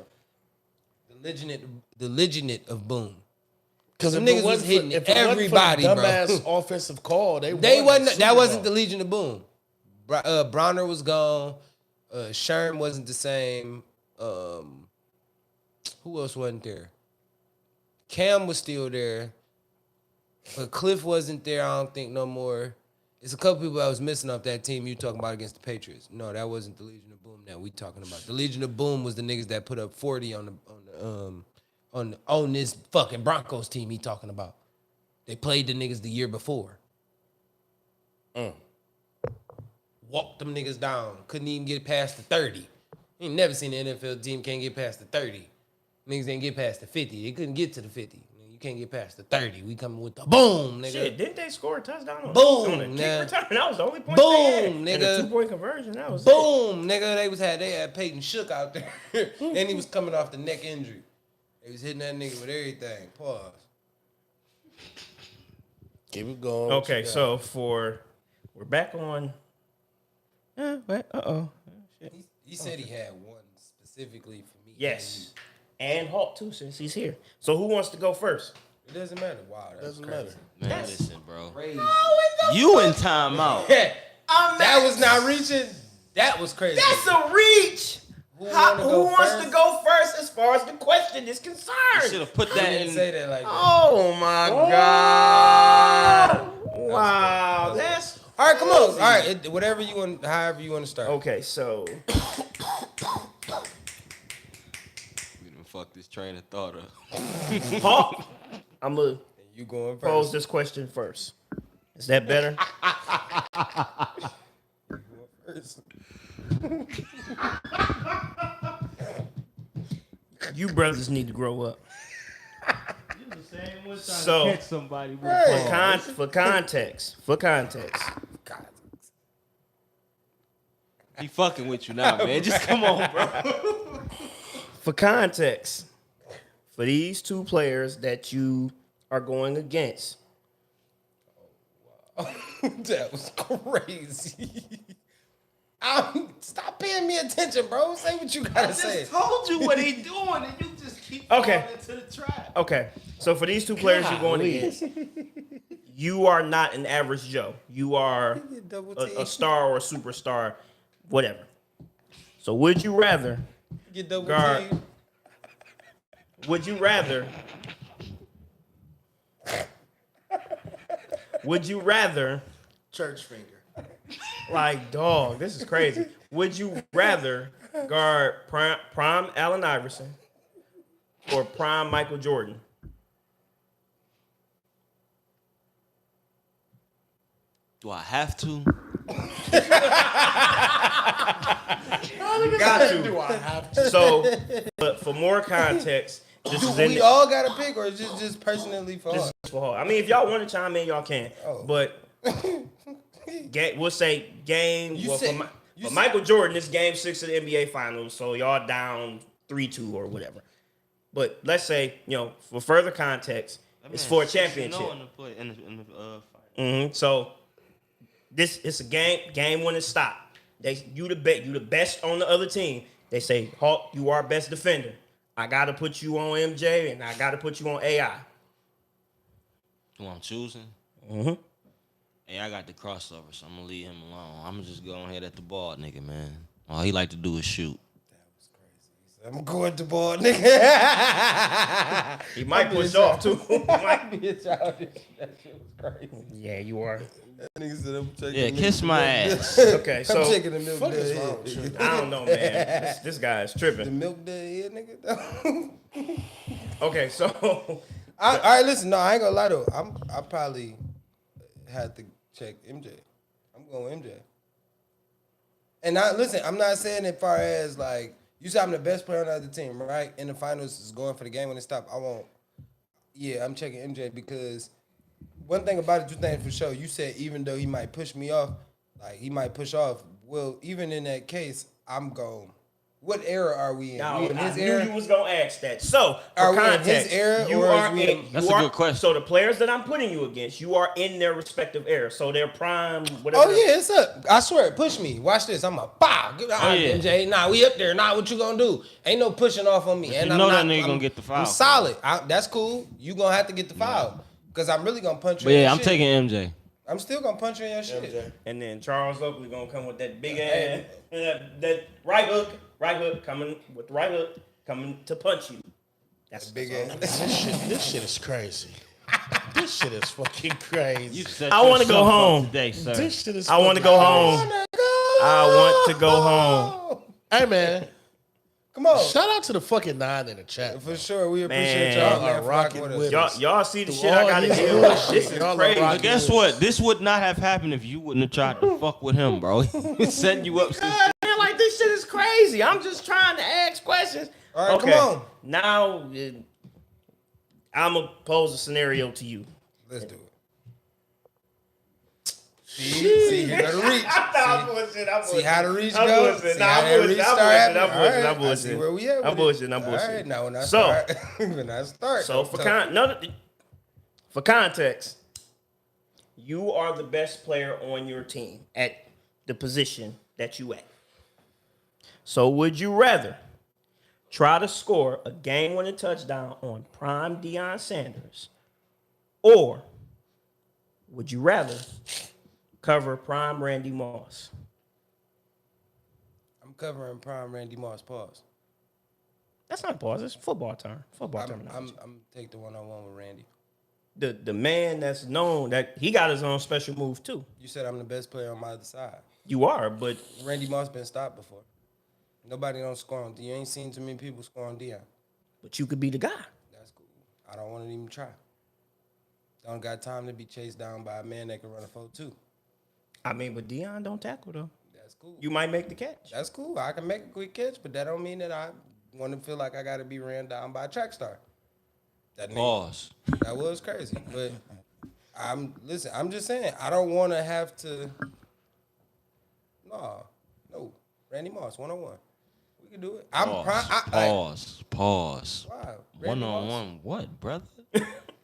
The Legionate of Boom. Because Them if niggas it was wasn't hitting for, if it everybody, wasn't bro. for the dumbass offensive call, they They won wasn't. the Super That wasn't the Bowl. Legion of Boom. Browner was gone. Sherm wasn't the same. Who else wasn't there? Cam was still there, but Cliff wasn't there. I don't think no more. It's a couple people I was missing off that team you talking about against the Patriots. No, that wasn't the Legion of Boom that we talking about. The Legion of Boom was the niggas that put up 40 on this fucking Broncos team he talking about. They played the niggas the year before. Walked them niggas down. Couldn't even get past the 30. You ain't never seen an NFL team can't get past the 30. Niggas ain't get past the 50. They couldn't get to the 50. You can't get past the 30. We coming with the boom, nigga. Shit, didn't they score a touchdown on, Boom, on a kick nah. return? That was the only point Boom, they had. And nigga. a 2-point conversion, that was it. Boom, nigga. They had Peyton Shook out there. And he was coming off the neck injury. They was hitting that nigga with everything. Pause. Keep it going. Okay, so we're back on. He said he had one specifically for me. Yes, and Hawk too, since he's here. So who wants to go first? It doesn't matter. Wow, that Doesn't was crazy. matter. Man, listen, bro. Crazy. You in timeout. That was not reaching. That was crazy. That's a reach. Who Who wanna go wants first? to go first as far as the question is You concerned? should have put He that didn't in. say that like that. Oh my God! Wow, that's All right, come on. All right, whatever you want, however you want to start. okay. So You done fuck this train of thought up. Hawk, I'm gonna You going pose first? this question first. Is that better? You brothers need to grow up. So somebody for context, God. he fucking with you now, man. Just come on, bro. for context, for these two players that you are going against, That was crazy. Stop paying me attention, bro. Say what you gotta say. told you what he doing, and you just keep Okay. falling into the trap. okay. So for these two players you're going against, you are not an average Joe. You are Double a star or a superstar, whatever. So would you rather? Get double Guard. teamed. Would you rather? Would you rather? Church finger. Like, dog, this is crazy. Would you rather guard prime Allen Iverson or prime Michael Jordan? Do I have to? Got you. Do I have to? So, but for more context, this is in We all got to pick, or is this just personally for this us? is for Hawk. I mean, if y'all want to chime in, y'all can. Oh. But we'll say game. You Well, said- for you said- Michael Jordan, it's game 6 of the NBA Finals, so y'all down 3-2 or whatever. But let's say, for further context, it's for a championship. So it's a game when it stopped. You the best on the other team. They say, Hawk, you are best defender. I gotta put you on MJ and I gotta put you on AI. Who I'm choosing? Mm-hmm. Hey, I got the crossover, so I'm gonna leave him alone. I'm gonna just go ahead at the ball, nigga, man. All he like to do is shoot. I'm going to ball, nigga. He might push off too. He might. Be a childish. That shit was crazy. Yeah, you are. That nigga said I'm taking Yeah, the kiss milk my dud. ass. Okay, I'm so taking the milk Fuck is dud wrong head. with you? I don't know, man. This guy is The tripping. milk dud head, nigga. Okay, so All right, listen. No, I ain't gonna lie though. I probably had to check MJ. I'm going MJ. And listen, I'm not saying as far as like you said I'm the best player on the other team, right? In the finals is going for the game when it stopped. I won't. Yeah, I'm checking MJ because one thing about it, you think for sure. You said even though he might push me off, like he might push off. Well, even in that case, I'm going. What era are we in? No, We in I his knew era? you was gonna ask that. So, Are for we in context, his era, you or is are we in. in- That's you a are- good question. So the players that I'm putting you against, you are in their respective era. So their prime, whatever. Oh yeah, it's up. I swear, push me. Watch this. I'm a bow. All right, yeah. MJ. Nah, we up there. Nah, what you gonna do? Ain't no pushing off on me. And you I'm know not, that nigga I'm, gonna get the foul. I'm solid. That's cool. You gonna have to get the foul because I'm really gonna punch you. But in yeah, your I'm shit. taking MJ. I'm still gonna punch you in your shit. MJ. And then Charles Oakley gonna come with that big Hey. ass, that right hook coming with the right hook coming to punch you. That's Big that's all. ass. This shit is crazy. This shit is fucking crazy. You set I wanna go yourself up home. today, sir. This shit is I want to fucking go crazy. home. I want to go home. Hey man, Come on. shout out to the fucking 9 in the chat. For sure, we appreciate Man. y'all. Y'all are Man, for rocking rocking with with us. us. Y'all see the Through shit I all gotta these deal with. bullshit, This is y'all are crazy. rocking But guess what? This would not have happened if you wouldn't have tried to fuck with him, bro. He was setting you up. God, man, like this shit is crazy. I'm just trying to ask questions. All right, come on. Now, I'm gonna pose a scenario to you. Let's do it. See, you gotta reach. See how the reach go? See how that reach start happening? All right, I see where we at. I'm with it. bullshitting. All right, now when I So- start, when I start. So for context, you are the best player on your team at the position that you at. So would you rather try to score a game-winning touchdown on prime Deion Sanders, or would you rather cover prime Randy Moss? I'm covering prime Randy Moss. Pause. That's not a pause. It's football term. Football terminology. I'm take the one-on-one with Randy. The man that's known that he got his own special move too. You said I'm the best player on my other side. You are, but Randy Moss been stopped before. Nobody don't score on. You ain't seen too many people score on Deion. you could be the guy. That's cool. I don't want to even try. Don't got time to be chased down by a man that can run a 4-2. I mean, but Deion don't tackle though. That's cool. You might make the catch. That's cool. I can make a quick catch, but that don't mean that I want to feel like I got to be ran down by a track star. That nigga, Pause. that was crazy. But I'm just saying, I don't want to have to. No. Randy Moss, 1-on-1. We can do it. I'm Pause. Pause. Wow. Randy Moss. 1-on-1. What, brother?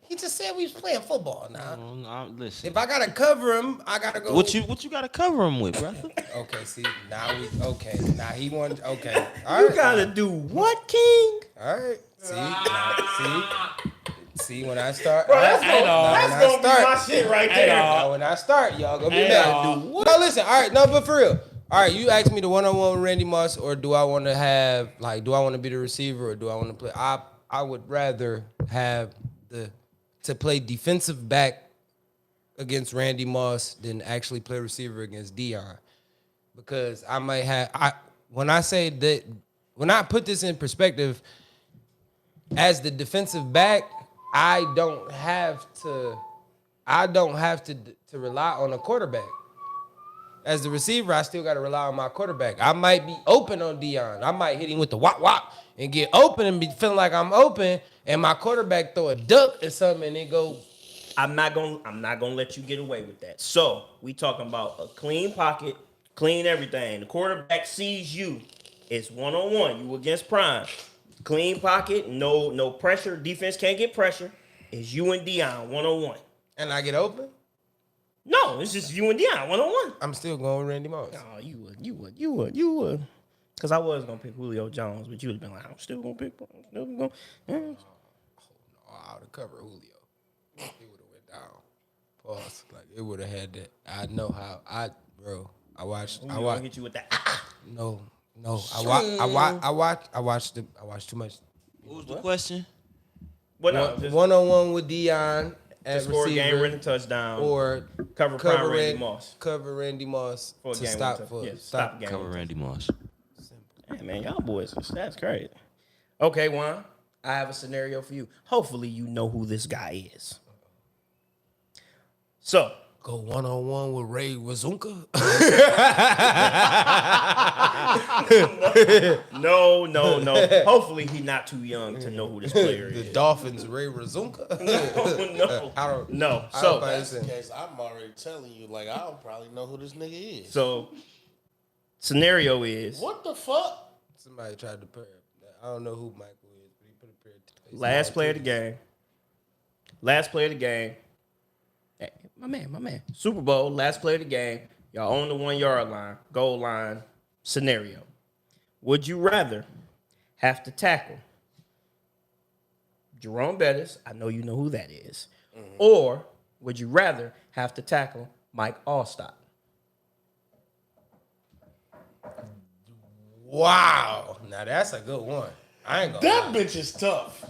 He just said we was playing football now. Listen. If I gotta cover him, I gotta go. What you got to cover him with, brother? Okay, see now he wanted. Okay, all right. You gotta do what, King? All right. See when I start. Bro, that's when I gonna be my start. shit right there. Now, when I start, y'all gonna be mad. No, listen. All right, no, but for real. All right, you asked me the one-on-one with Randy Moss, or do I want to have do I want to be the receiver, or do I want to play? I would rather have to play defensive back against Randy Moss than actually play receiver against Deion, because I might have when I put this in perspective, as the defensive back, I don't have to rely on a quarterback. As the receiver, I still got to rely on my quarterback. I might be open on Deion. I might hit him with the wop wop and get open and be feeling like I'm open, and my quarterback throw a duck or something and it go. I'm not gonna let you get away with that. So we talking about a clean pocket, clean everything. The quarterback sees you. It's 1-on-1. You against prime. Clean pocket, no pressure. Defense can't get pressure. It's you and Deion 1-on-1. And I get open. No, it's just you and Deion 1-on-1. I'm still going with Randy Moss. Oh, you would. Because I was going to pick Julio Jones, but you would have been like, I'm still going to pick. I would have covered Julio. It would have went down. Pause. Like it would have had that. I know how. I watched. I want to hit you with that. No. I watched too much. What was the question? But no, just 1-on-1 with Deion at score a receiver, game-winning touchdown. or cover prime Randy Moss. Cover Randy Moss For a to game stop winner. for Yeah, stop. stop game. Cover Randy Moss. Hey, man, y'all boys, that's crazy. Okay, Juan, I have a scenario for you. Hopefully you know who this guy is. So, Go 1-on-1 with Ray Wazunka. no. Hopefully he's not too young to know who this player The is. Dolphins, Ray Wazunka. No. I don't. No. I So, don't buy That's the this in. case. I'm already telling you, like, I don't probably know who this nigga is. scenario is What the fuck? Somebody tried to pair. I don't know who Michael is, but he put a pair. Last play of the game. Last play of the game. Hey, my man. Super Bowl, last play of the game. Y'all on the 1 yard line, goal line scenario. Would you rather have to tackle Jerome Bettis? I know you know who that is. Or would you rather have to tackle Mike Allstott? Wow. Now that's a good one. I ain't gonna That lie. bitch is tough.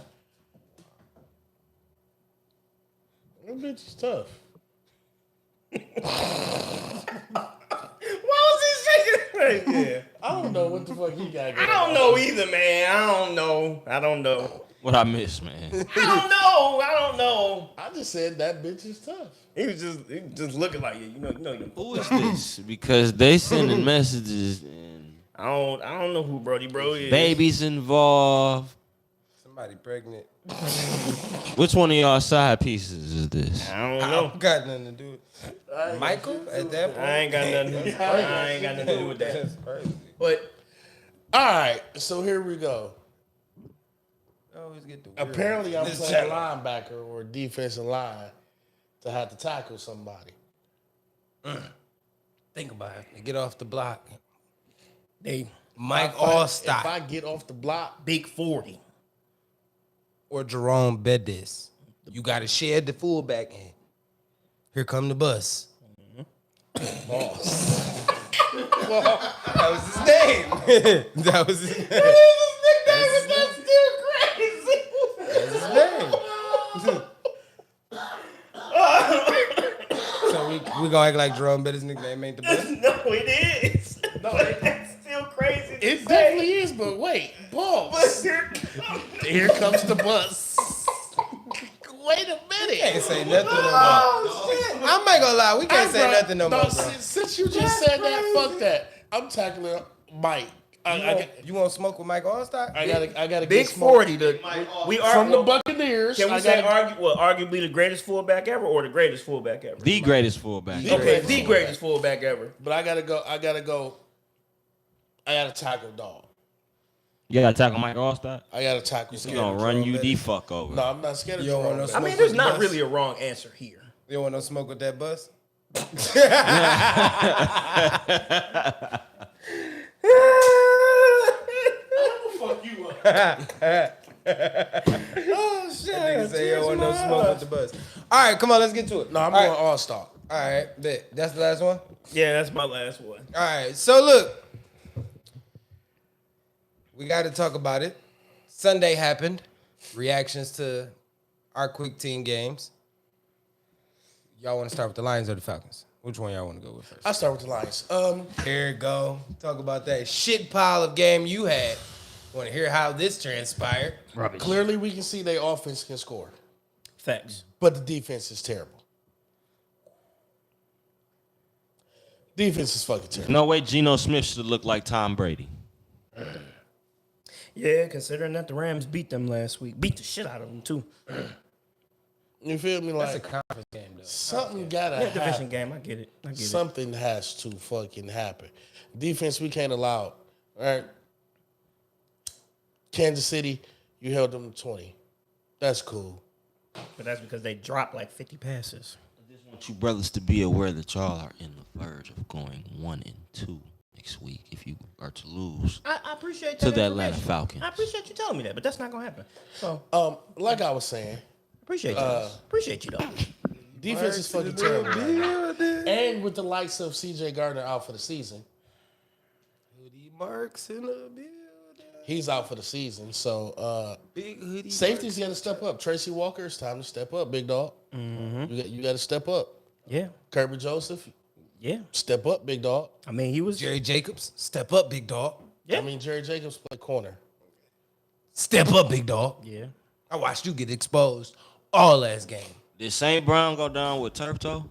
That bitch is tough. Why was he shaking? Yeah. I don't know what the fuck he got going I don't on. know either, man. I don't know. What I miss, man. I don't know. I just said that bitch is tough. He was just looking like you. You know. Who is this? Because they sending messages and I don't know who Brody Bro is. babies involved. Somebody pregnant. Which one of y'all side pieces is this? I don't I know. don't got nothing to do with Michael at that point. I ain't got nothing. I ain't got nothing to do with that. That's crazy. But All right, so here we go. I always get the weird Apparently, I'm ones. playing linebacker or defensive line to have to tackle somebody. Think about it. Get off the block. they Mike If Allstott I get off the block, big 40. or Jerome Bettis. You got to share the fullback in. Here come the bus. boss. That was his name. That was his name. That's still crazy. That's his name. So we gonna act like Jerome Bettis' nickname ain't the bus. No, it is. No, that's still crazy. to It say. definitely is, but wait, boss. Here comes the bus. Wait a minute. Can't say nothing no more. Oh shit. I'm not gonna lie, we can't say Bro, nothing no more, bro. Since you just said that, fuck that. I'm tackling Mike. You want to smoke with Mike Allstott? I gotta Big get smoked. 40. We are From the Buccaneers. Can we I say gotta- arguably the greatest fullback ever or the greatest fullback ever? The greatest fullback. Okay, the greatest fullback ever. But I gotta go. I gotta tackle dog. You gotta tackle Mike Allstott. I gotta tackle. He gonna run you the fuck over. No, I'm not scared of You don't want Jerome no I Bettis. mean, there's not really a wrong answer here. You don't want no smoke with that bus? Fuck you up. Oh shit! Nigga say you don't want no smoke with the bus. All right, come on, let's get to it. No, I'm All going right. all star. All right, bet. That's the last one. Yeah, that's my last one. All right, so look, we got to talk about it. Sunday happened. Reactions to our quick team games. Y'all want to start with the Lions or the Falcons? Which one y'all want to go with first? I start with the Lions. Here you go. Talk about that shit pile of game you had. Want to hear how this transpired? Clearly we can see their offense can score, Facts. but the defense is terrible. Defense is fucking terrible. No way Geno Smith should look like Tom Brady. Yeah, considering that the Rams beat them last week. Beat the shit out of them, too. You feel me? That's a Like conference game, though. something gotta Yeah, division happen. game. I get it. Something has to fucking happen. Defense, we can't allow it. All right. Kansas City, you held them to 20. That's cool. But that's because they dropped like 50 passes. I just want you brothers to be aware that y'all are in the verge of going 1-2 next week if you are to lose I appreciate that. to the Atlanta information. Falcons. I appreciate you telling me that, but that's not going to happen. So, Like I was saying, appreciate you. Appreciate you, though. defense is fucking terrible right now. And with the likes of CJ Gardner out for the season, Hoodie Marks in the building. he's out for the season. So Big hoodie. safety's got to step up. Tracy Walker, it's time to step up, big dog. You got to step up. Yeah. Kirby Joseph, Yeah. step up, big dog. I mean, he was. Jerry Jacobs, step up, big dog. Yeah. I mean, Jerry Jacobs play corner. Step up, big dog. Yeah. I watched you get exposed all last game. Did St. Brown go down with turf toe?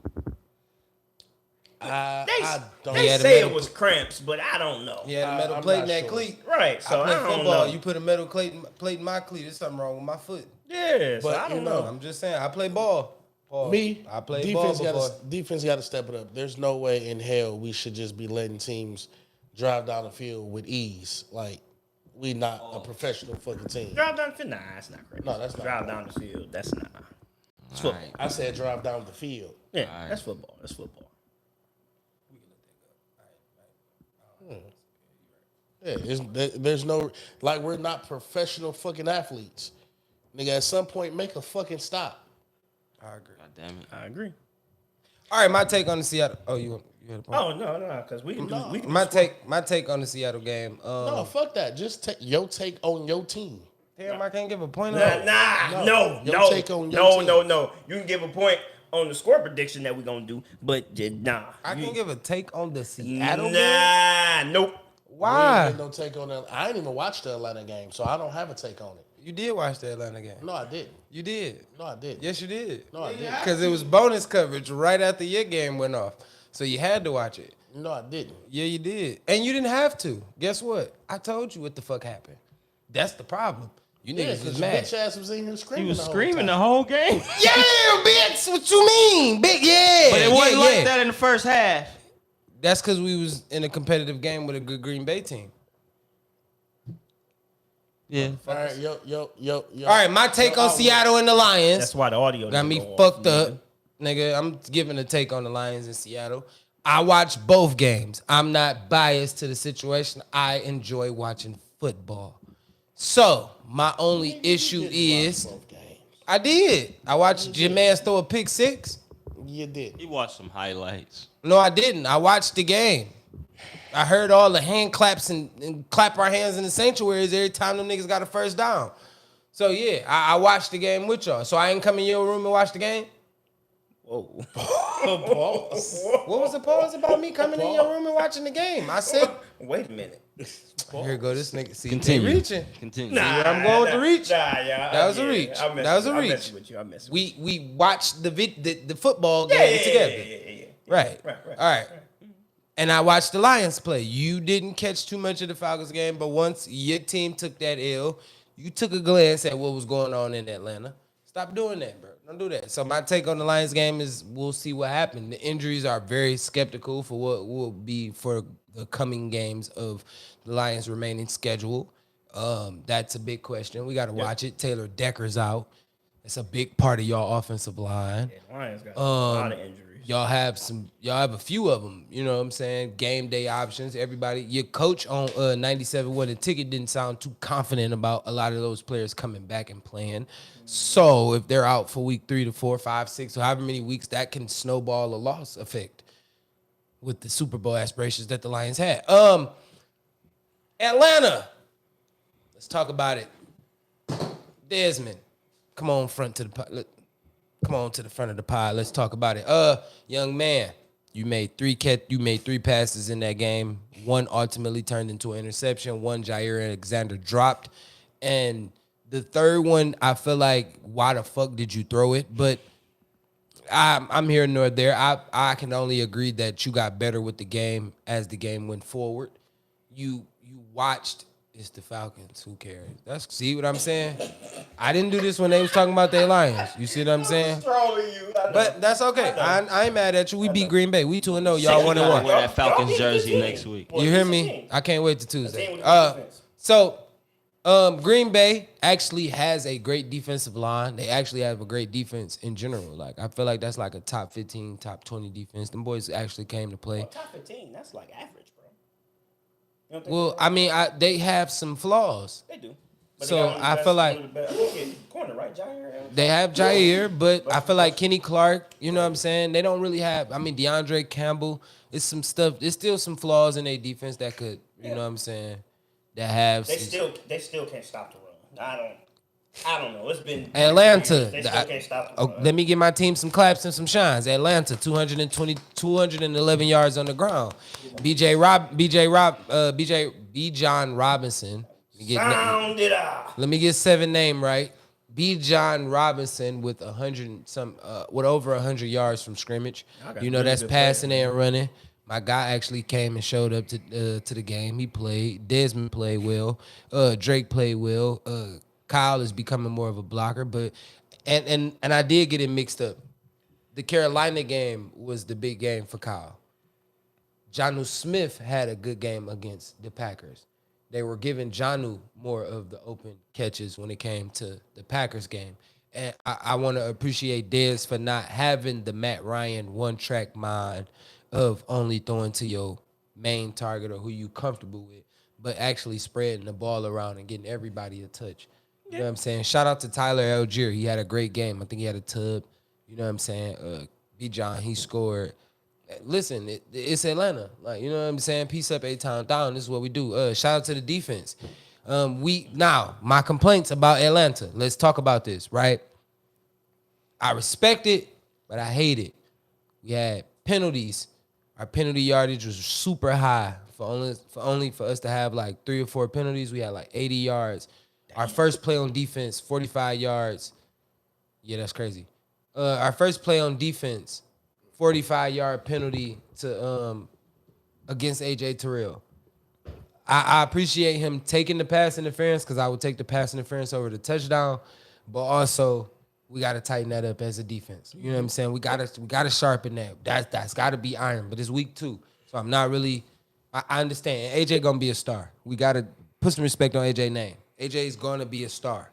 I don't. They had a say medical- it was cramps, but I don't know. He had a metal I'm plate not in that sure. cleat. Right. So I I, play don't football. know. You put a metal plate in my cleat. There's something wrong with my foot. Yeah. So But, I don't you know. know, I'm just saying. I play ball. Pause. Me, I play ball before. Defense got to step it up. There's no way in hell we should just be letting teams drive down the field with ease. Like we not a professional fucking team. Drive down the field. Nah, that's not crazy. No, that's not drive crazy. down the field. That's not. It's football. Alright. I said drive down the field. Yeah, Alright. that's football. That's football. Yeah, there's no like we're not professional fucking athletes. Nigga, at some point make a fucking stop. I agree. God damn it. I agree. All right, my take on the Seattle. Oh, you had a point. Oh no, because we can do. We can My take on the Seattle game. No, fuck that. Just take your take on your team. Damn, I can't give a point on Nah, it. no. Your take on your team. No. You can give a point on the score prediction that we're gonna do, but nah. I You- can give a take on the Seattle game. Nah, nope. Why? No take on that. I ain't even watched the Atlanta game, so I don't have a take on it. You did watch the Atlanta game. No, I didn't. You did. No, I didn't. Yes, you did. No, I didn't. Because it was bonus coverage right after your game went off. So you had to watch it. No, I didn't. Yeah, you did. And you didn't have to. Guess what? I told you what the fuck happened. That's the problem. You Yeah, niggas because was your mad. bitch ass was in here screaming. He was the whole screaming time. the whole game. Yeah, bitch. What you mean? Big, yeah. But it wasn't yeah, like yeah. that in the first half. That's because we was in a competitive game with a good Green Bay team. Yeah. All right, yo. All right, my take on Seattle and the Lions. That's why the audio Got didn't me go off, fucked nigga. up. Nigga, I'm giving a take on the Lions in Seattle. I watch both games. I'm not biased to the situation. I enjoy watching football. So, my only issue is Both games. I did. I watched your man throw a pick six. You did. He watched some highlights. No, I didn't. I watched the game. I heard all the hand claps and clap our hands in the sanctuaries every time them niggas got a first down. So, yeah, I watched the game with y'all. So, I ain't come in your room and watch the game? Whoa. What was the pause about me coming in your room and watching the game? I said, Wait a minute. here go this nigga. See, Continue. they reaching. Continue. where I'm going with the reach? Nah, yeah. That was a yeah, reach. I'm messing That was a with you. reach. I'm messing with you. I'm messing with you. We watched the football Yeah, game yeah, together. yeah. Right. Right. All right. And I watched the Lions play. You didn't catch too much of the Falcons game, but once your team took that L, you took a glance at what was going on in Atlanta. Stop doing that, bro. Don't do that. So my take on the Lions game is we'll see what happens. The injuries are very skeptical for what will be for the coming games of the Lions' remaining schedule. That's a big question. We got to watch it. Taylor Decker's out. It's a big part of y'all offensive line. Yeah, Lions got a lot of injuries. Y'all have a few of them, you know what I'm saying? Game day options, everybody. Your coach on 97 won the ticket didn't sound too confident about a lot of those players coming back and playing. So if they're out for week 3 to 4, 5, 6, or however many weeks, that can snowball a loss effect with the Super Bowl aspirations that the Lions had. Atlanta. Let's talk about it. Desmond, come on front to the Come on to the front of the pod. Let's talk about it. Young man, you made three passes in that game. One ultimately turned into an interception. One Jair Alexander dropped. And the third one, I feel like, why the fuck did you throw it? But I'm here nor there. I can only agree that you got better with the game as the game went forward. You watched. It's the Falcons. Who cares? See what I'm saying? I didn't do this when they was talking about their Lions. You see what I'm saying? Trolling you. I know. But that's okay. I ain't mad at you. We beat Green Bay. We 2-0. Y'all Y'all 1-1. wear that Falcons jersey next week. Boy, You hear it's a me? team. I can't wait to Team Tuesday. with a good defense. So Green Bay actually has a great defensive line. They actually have a great defense in general. Like I feel like that's like a top 15, top 20 defense. Them boys actually came to play. Well, top 15, that's like average, bro. You don't think Well, I mean, they have some flaws. they do? But so they got one of the I best- feel like- one of the best- I think it's corner, right? Jair Alexander? They have Jair, but I feel like Kenny Clark, you know what I'm saying? They don't really have, I mean, DeAndre Campbell, it's some stuff, there's still some flaws in their defense that could, you know what I'm saying, that have They some- still can't stop the run. I don't know. It's been Atlanta. They still can't stop the Oh, run. let me give my team some claps and some shines. Atlanta, 211 yards on the ground. Bijan Robinson. Sound it out. Let me get 7 name right. Bijan Robinson with with over 100 yards from scrimmage. got You know really that's good passing and running. My guy actually came and showed up to the game. He played. Desmond played well. Drake played well. Kyle is becoming more of a blocker, but and I did get it mixed up. The Carolina game was the big game for Kyle. Jonnu Smith had a good game against the Packers. they were giving Jonnu more of the open catches when it came to the Packers game. And I want to appreciate Dez for not having the Matt Ryan one-track mind of only throwing to your main target or who you comfortable with, but actually spreading the ball around and getting everybody a touch. You know what I'm saying? Shout out to Tyler Algier. He had a great game. I think he had a tub. You know what I'm saying? B. John, he scored. Listen, it's Atlanta. Like, you know what I'm saying? Peace up, A-Town down. This is what we do. Shout out to the defense. Now, my complaints about Atlanta. Let's talk about this, right? I respect it, but I hate it. We had penalties. Our penalty yardage was super high for us to have like 3 or 4 penalties. We had like 80 yards. Our first play on defense, 45 yards. Yeah, that's crazy. Our first play on defense, 45-yard penalty to against AJ Terrell. I appreciate him taking the pass interference because I would take the pass interference over the touchdown, but also we got to tighten that up as a defense. You know what I'm saying? We gotta sharpen that. That's got to be iron. But it's week 2, so I'm not really. I understand. AJ gonna be a star. We gotta put some respect on AJ name. AJ is gonna be a star.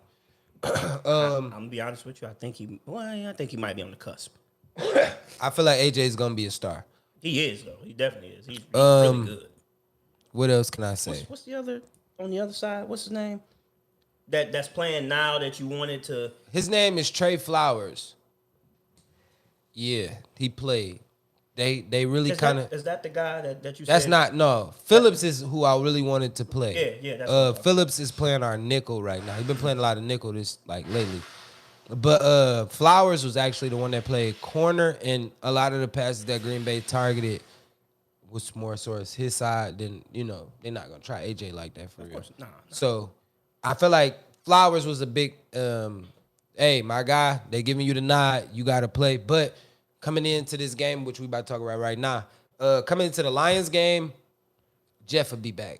I'm gonna be honest with you. I think he might be on the cusp. I feel like AJ is gonna be a star. He is though. He definitely is. He's really good. What else can I say? What's the other on the other side? What's his name? That's playing now that you wanted to. His name is Trey Flowers. Yeah, he played. They really kind of. Is that the guy that you? That's said? not no. Phillips is who I really wanted to play. Yeah. That's Phillips is playing our nickel right now. He's been playing a lot of nickel this like lately. But Flowers was actually the one that played corner, and a lot of the passes that Green Bay targeted was more towards his side. Then they're not gonna try AJ like that for real. course, nah. So I feel like Flowers was a big. Hey, my guy, they giving you the nod. You got to play, but. Coming into this game, which we about to talk about right now, coming into the Lions game, Jeff will be back.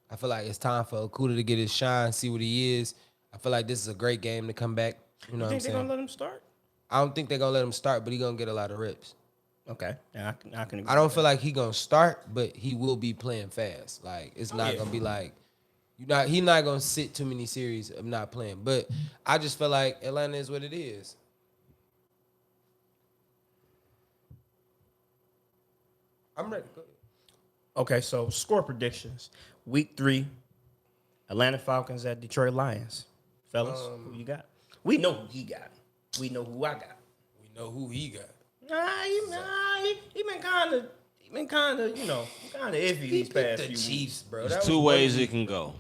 I feel like it's time for Okudah to get his shine, see what he is. I feel like this is a great game to come back. You know what I'm think saying? they're gonna let him start? I don't think they're going to let him start, but he's going to get a lot of reps. Okay, yeah, I can. Agree I don't with feel like he's going to start, but he will be playing fast. Like, it's not going to be like, he's not going to sit too many series of not playing. But I just feel like Atlanta is what it is. I'm ready. Go ahead. Okay, so score predictions. Week 3, Atlanta Falcons at Detroit Lions. Fellas, who you got? We know who he got. We know who I got. We know who he got. He been kind of, kind of iffy these past few Chiefs, bro. There's 2 ways it can go.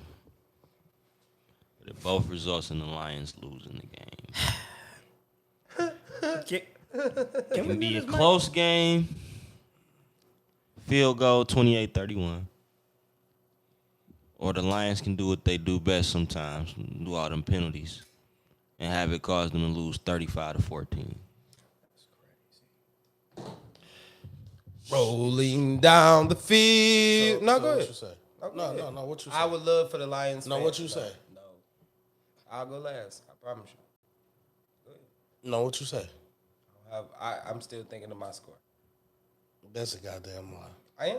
But it both results in the Lions losing the game. It can be a close game. Field goal 28-31. Or the Lions can do what they do best sometimes, do all them penalties, and have it cause them to lose 35-14. Rolling down the field. No, go What ahead. you say? No. What you say? I would love for the Lions. No, fans what you to- say? No, I'll go last. I promise you. No, what you say? I'm still thinking of my score. That's a goddamn lie. I am.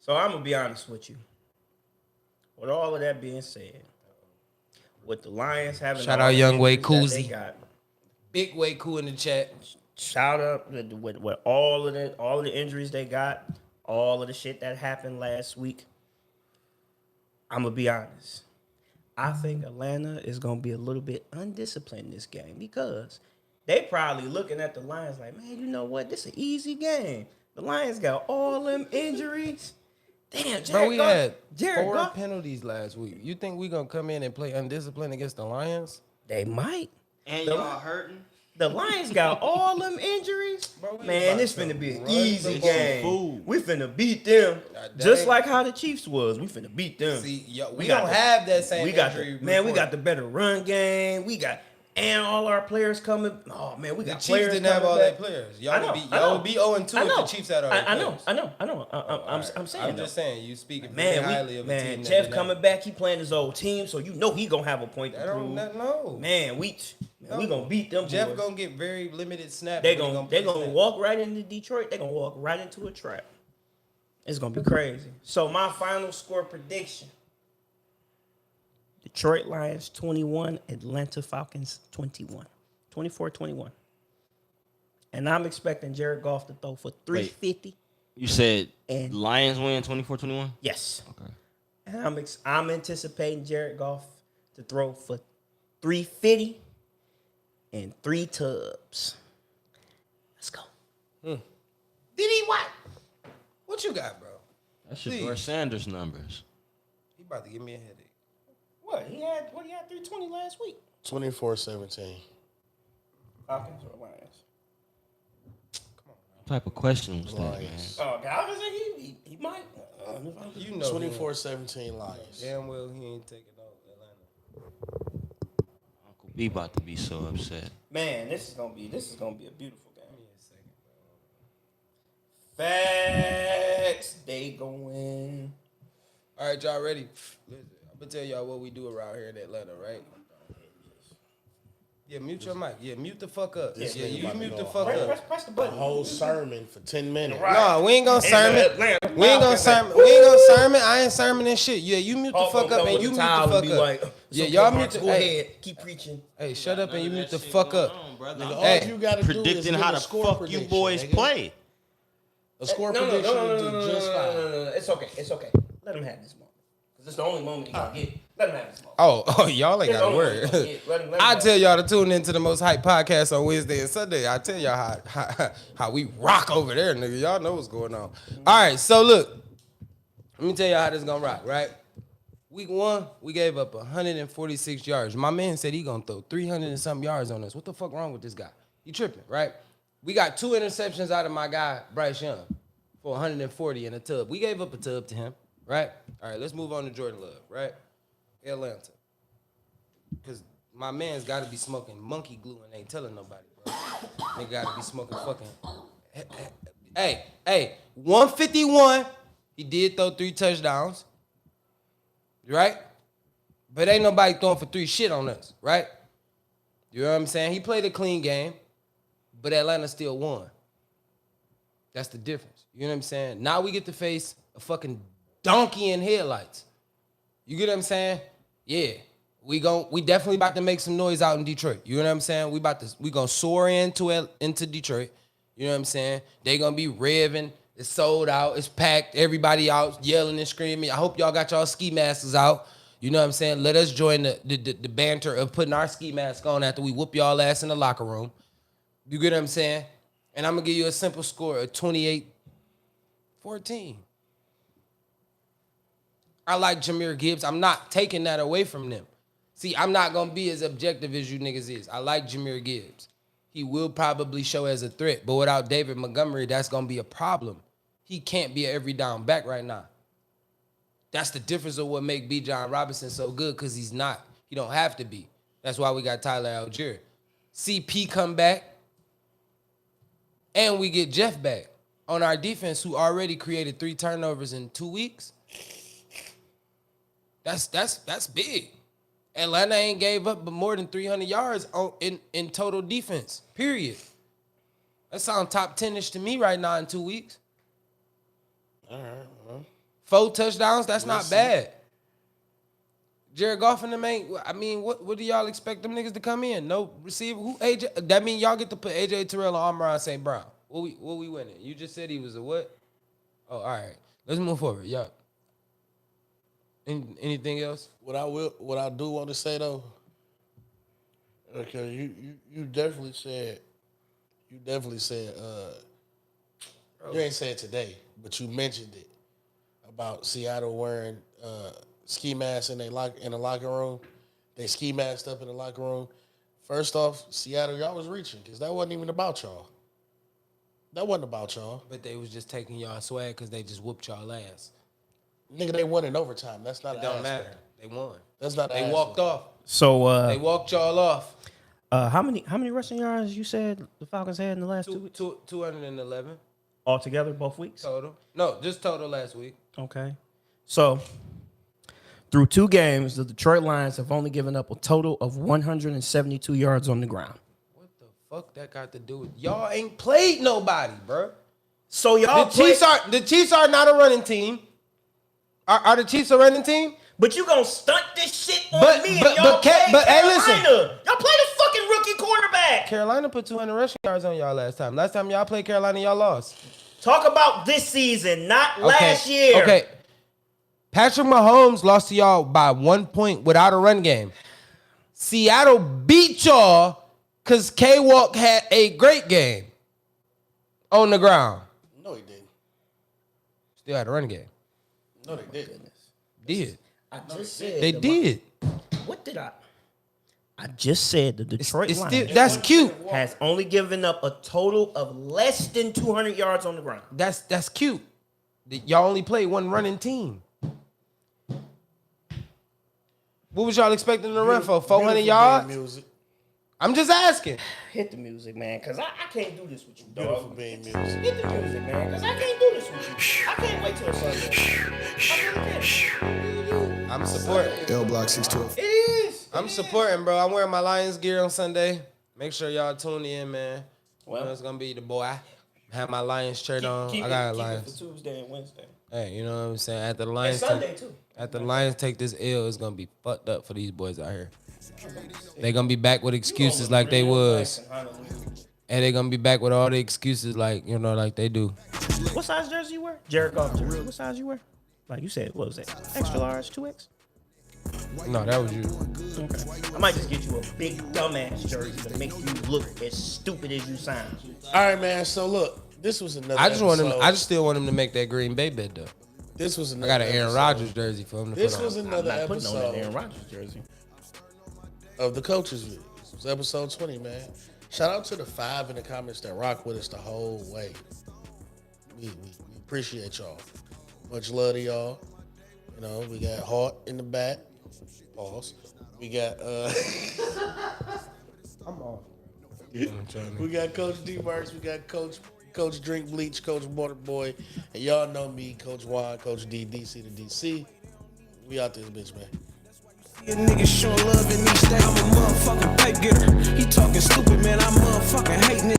So I'm gonna be honest with you. With all of that being said, with the Lions having Shout all out the Young Wei injuries that they Koozie. got, Big way cool in the chat. shout out with all of the injuries they got, all of the shit that happened last week. I'm gonna be honest. I think Atlanta is gonna be a little bit undisciplined this game because they probably looking at the Lions like, man, you know what? This is an easy game. The Lions got all them injuries. Damn, Bro, we had Jared 4 Goff. penalties last week. You think we gonna come in and play undisciplined against the Lions? They might. And The- y'all hurting? The Lions got all them injuries. Bro, we Man, about this to finna be an run easy the game. fool. We finna beat them. That Just ain't- like how the Chiefs was. We finna beat them. See, we got don't the- have that same we got injury the, man, we report. got the better run game. We got and all our players coming. Oh man, we The got Chiefs players didn't have coming all back. their players. I Y'all know, would be I know. 0-2 I if know. the Chiefs had all their I players. know. I'm saying. I'm though. just saying, you speaking Man, very highly of a team. man, that Jeff did coming not- back. He playing his old team, so you know he gonna have a point to I don't prove. know. Man, we gonna beat them. Jeff boys. gonna get very limited snaps. They but he gonna play they gonna snaps. walk right into Detroit. They gonna walk right into a trap. It's gonna be crazy. So my final score prediction: Detroit Lions 21, Atlanta Falcons 21. 24-21. And I'm expecting Jared Goff to throw for 350. You said And- Lions win 24-21? Yes. Okay. And I'm anticipating Jared Goff to throw for 350 and 3 tubs. Let's go. Did he what? What you got, bro? That's your Please. George Sanders numbers. He about to give me a headache. What? He had 320 last week. 24-17. Falcons or Lions? What type of question was that, man? Lions. Oh, God, he might. You know, 24-17 Lions. damn well he ain't taking off Atlanta. Uncle B about to be so upset. Man, this is gonna be a beautiful game. Give me a second, bro. Facts, they going. All right, y'all ready? Listen, I'm gonna tell y'all what we do around here in Atlanta, right? Yeah, mute your mic. Yeah, mute the fuck up. This Yeah, nigga you about to mute go the off. fuck Press, up. press the A button. whole sermon for 10 minutes. No, we ain't gonna sermon. Atlanta We ain't gonna Falcons. sermon. We ain't gonna sermon. I ain't sermoning shit. Yeah, you mute the Paul fuck gonna up come and you with mute a towel the and fuck be up. like, Yeah, "So y'all Mark, mute the- Go hey. ahead, keep preaching. Hey, shut up and you None of mute that the shit fuck going up. on, brother. Nigga, I'm all Hey, you gotta do is predicting give how a the score fuck you prediction, boys nigga. play. A score No, prediction will do just fine. no. It's okay. It's okay. Let him have this moment. Because it's the only moment he's going to get. Let him have this moment. Oh, y'all ain't It's got the a only moment he gonna word. get. Let him I have tell it. y'all to tune into the Most Hype podcast on Wednesday and Sunday. I tell y'all how we rock over there, nigga. Y'all know what's going on. All right, so look, let me tell y'all how this gonna rock, right? Week 1, we gave up 146 yards. My man said he gonna throw 300 and something yards on us. What the fuck wrong with this guy? He tripping, right? We got 2 interceptions out of my guy, Bryce Young, for 140 in a tub. We gave up a tub to him, right? All right, let's move on to Jordan Love, right? Atlanta. Because my man's got to be smoking monkey glue and ain't telling nobody, bro. Nigga got to be smoking fucking... Hey, 151. He did throw 3 touchdowns, right? But ain't nobody throwing for 3 shit on us, right? You know what I'm saying? He played a clean game, but Atlanta still won. That's the difference. You know what I'm saying? Now we get to face a fucking donkey in headlights. You get what I'm saying? Yeah. We definitely about to make some noise out in Detroit. You know what I'm saying? We gonna soar into Detroit. You know what I'm saying? They gonna be revving. It's sold out. It's packed. Everybody out yelling and screaming. I hope y'all got y'all ski masks out. You know what I'm saying? Let us join the banter of putting our ski mask on after we whoop y'all ass in the locker room. You get what I'm saying? And I'm gonna give you a simple score of 28-14. I like Jahmyr Gibbs. I'm not taking that away from them. See, I'm not going to be as objective as you niggas is. I like Jahmyr Gibbs. He will probably show as a threat, but without David Montgomery, that's going to be a problem. He can't be an every down back right now. That's the difference of what make B. John Robinson so good, because he's not. He don't have to be. That's why we got Tyler Algier. CP come back, and we get Jeff back on our defense, who already created 3 turnovers in 2 weeks. That's big. Atlanta ain't gave up but more than 300 yards in total defense, period. That sounds top 10-ish to me right now in 2 weeks. All right, well. 4 touchdowns, that's not bad. Jared Goff and them ain't, I mean, what do y'all expect them niggas to come in? No receiver? Who AJ? That mean y'all get to put AJ Terrell on Amon St. Brown. What we winning? You just said he was a what? Oh, all right. Let's move forward. Y'all. Anything else? What I do want to say though, okay, you definitely said, you ain't said today, but you mentioned it about Seattle wearing ski masks in the locker room. They ski masked up in the locker room. First off, Seattle, y'all was reaching because that wasn't even about y'all. That wasn't about y'all. But they was just taking y'all swag because they just whooped y'all ass. Nigga, they won in overtime. That's not. It don't matter. They won. That's not. They walked off. So, They walked y'all off. how many rushing yards you said the Falcons had in the last 2 weeks? 211 Altogether, both weeks? total. No, just total last week. Okay. So, through 2 games, the Detroit Lions have only given up a total of 172 yards on the ground. What the fuck that got to do with y'all? Ain't played nobody, bro. So y'all The Chiefs are not a running team. Are the Chiefs a running team? but you gonna stunt this shit on But- me? but- and y'all but Ca- play but, hey, Carolina. listen. Y'all play the fucking rookie quarterback. Carolina put 200 rushing yards on y'all last time. Last time y'all played Carolina, y'all lost. Talk about this season, not last year. Okay. Patrick Mahomes lost to y'all by 1 point without a run game. Seattle beat y'all because K-Walk had a great game on the ground. No, he didn't. Still had a run game. No, they didn't. Did. I just said They did. What did I just said the Detroit It's Lions still, that's cute. has only given up a total of less than 200 yards on the ground. That's cute. Y'all only played one running team. What was y'all expecting to run for? 400 Beautiful yards? bean music. I'm just asking. Hit the music, man, because I can't do this with you, Beautiful dog. bean music. Hit the music, man, because I can't do this with you. I can't wait till Sunday. I really can't. I'm supporting. L Block 612. It is. I'm supporting, bro. I'm wearing my Lions gear on Sunday. Make sure y'all tune in, man. Well, It's gonna be the boy. Have my Lions shirt on. I got a keep it Lions. for Tuesday and Wednesday. Hey, you know what I'm saying? After the And Lions, Sunday, too. after the Lions take this L, it's gonna be fucked up for these boys out here. They gonna be back with excuses like they was, and they gonna be back with all the excuses like like they do. What size jersey you wear? Jared Goff jersey. What size you wear? Like you said, what was that? Extra large, 2X? No, that was you. Okay. I might just get you a big dumbass jersey to make you look as stupid as you sound. All right, man. So look, this was another. I just want him. episode. I just still want him to make that Green Bay bet though. This was I another. got an Aaron episode. Rodgers jersey for him to This put was on. another I'm not putting on that episode Aaron Rodgers jersey. of the coaches video. This was episode 20, man. Shout out to the 5 in the comments that rock with us the whole way. We appreciate y'all. Much love to y'all. You know, we got Hart in the back. Pause. We got I'm off. we got Coach D Merks, we got Coach Drink Bleach, Coach Waterboy, and y'all know me, Coach Juan, Coach D, DC to DC. We out this bitch, man. A nigga showing love in each day. I'm a motherfucking pipe getter. He talking stupid, man. I'm motherfucking hating it.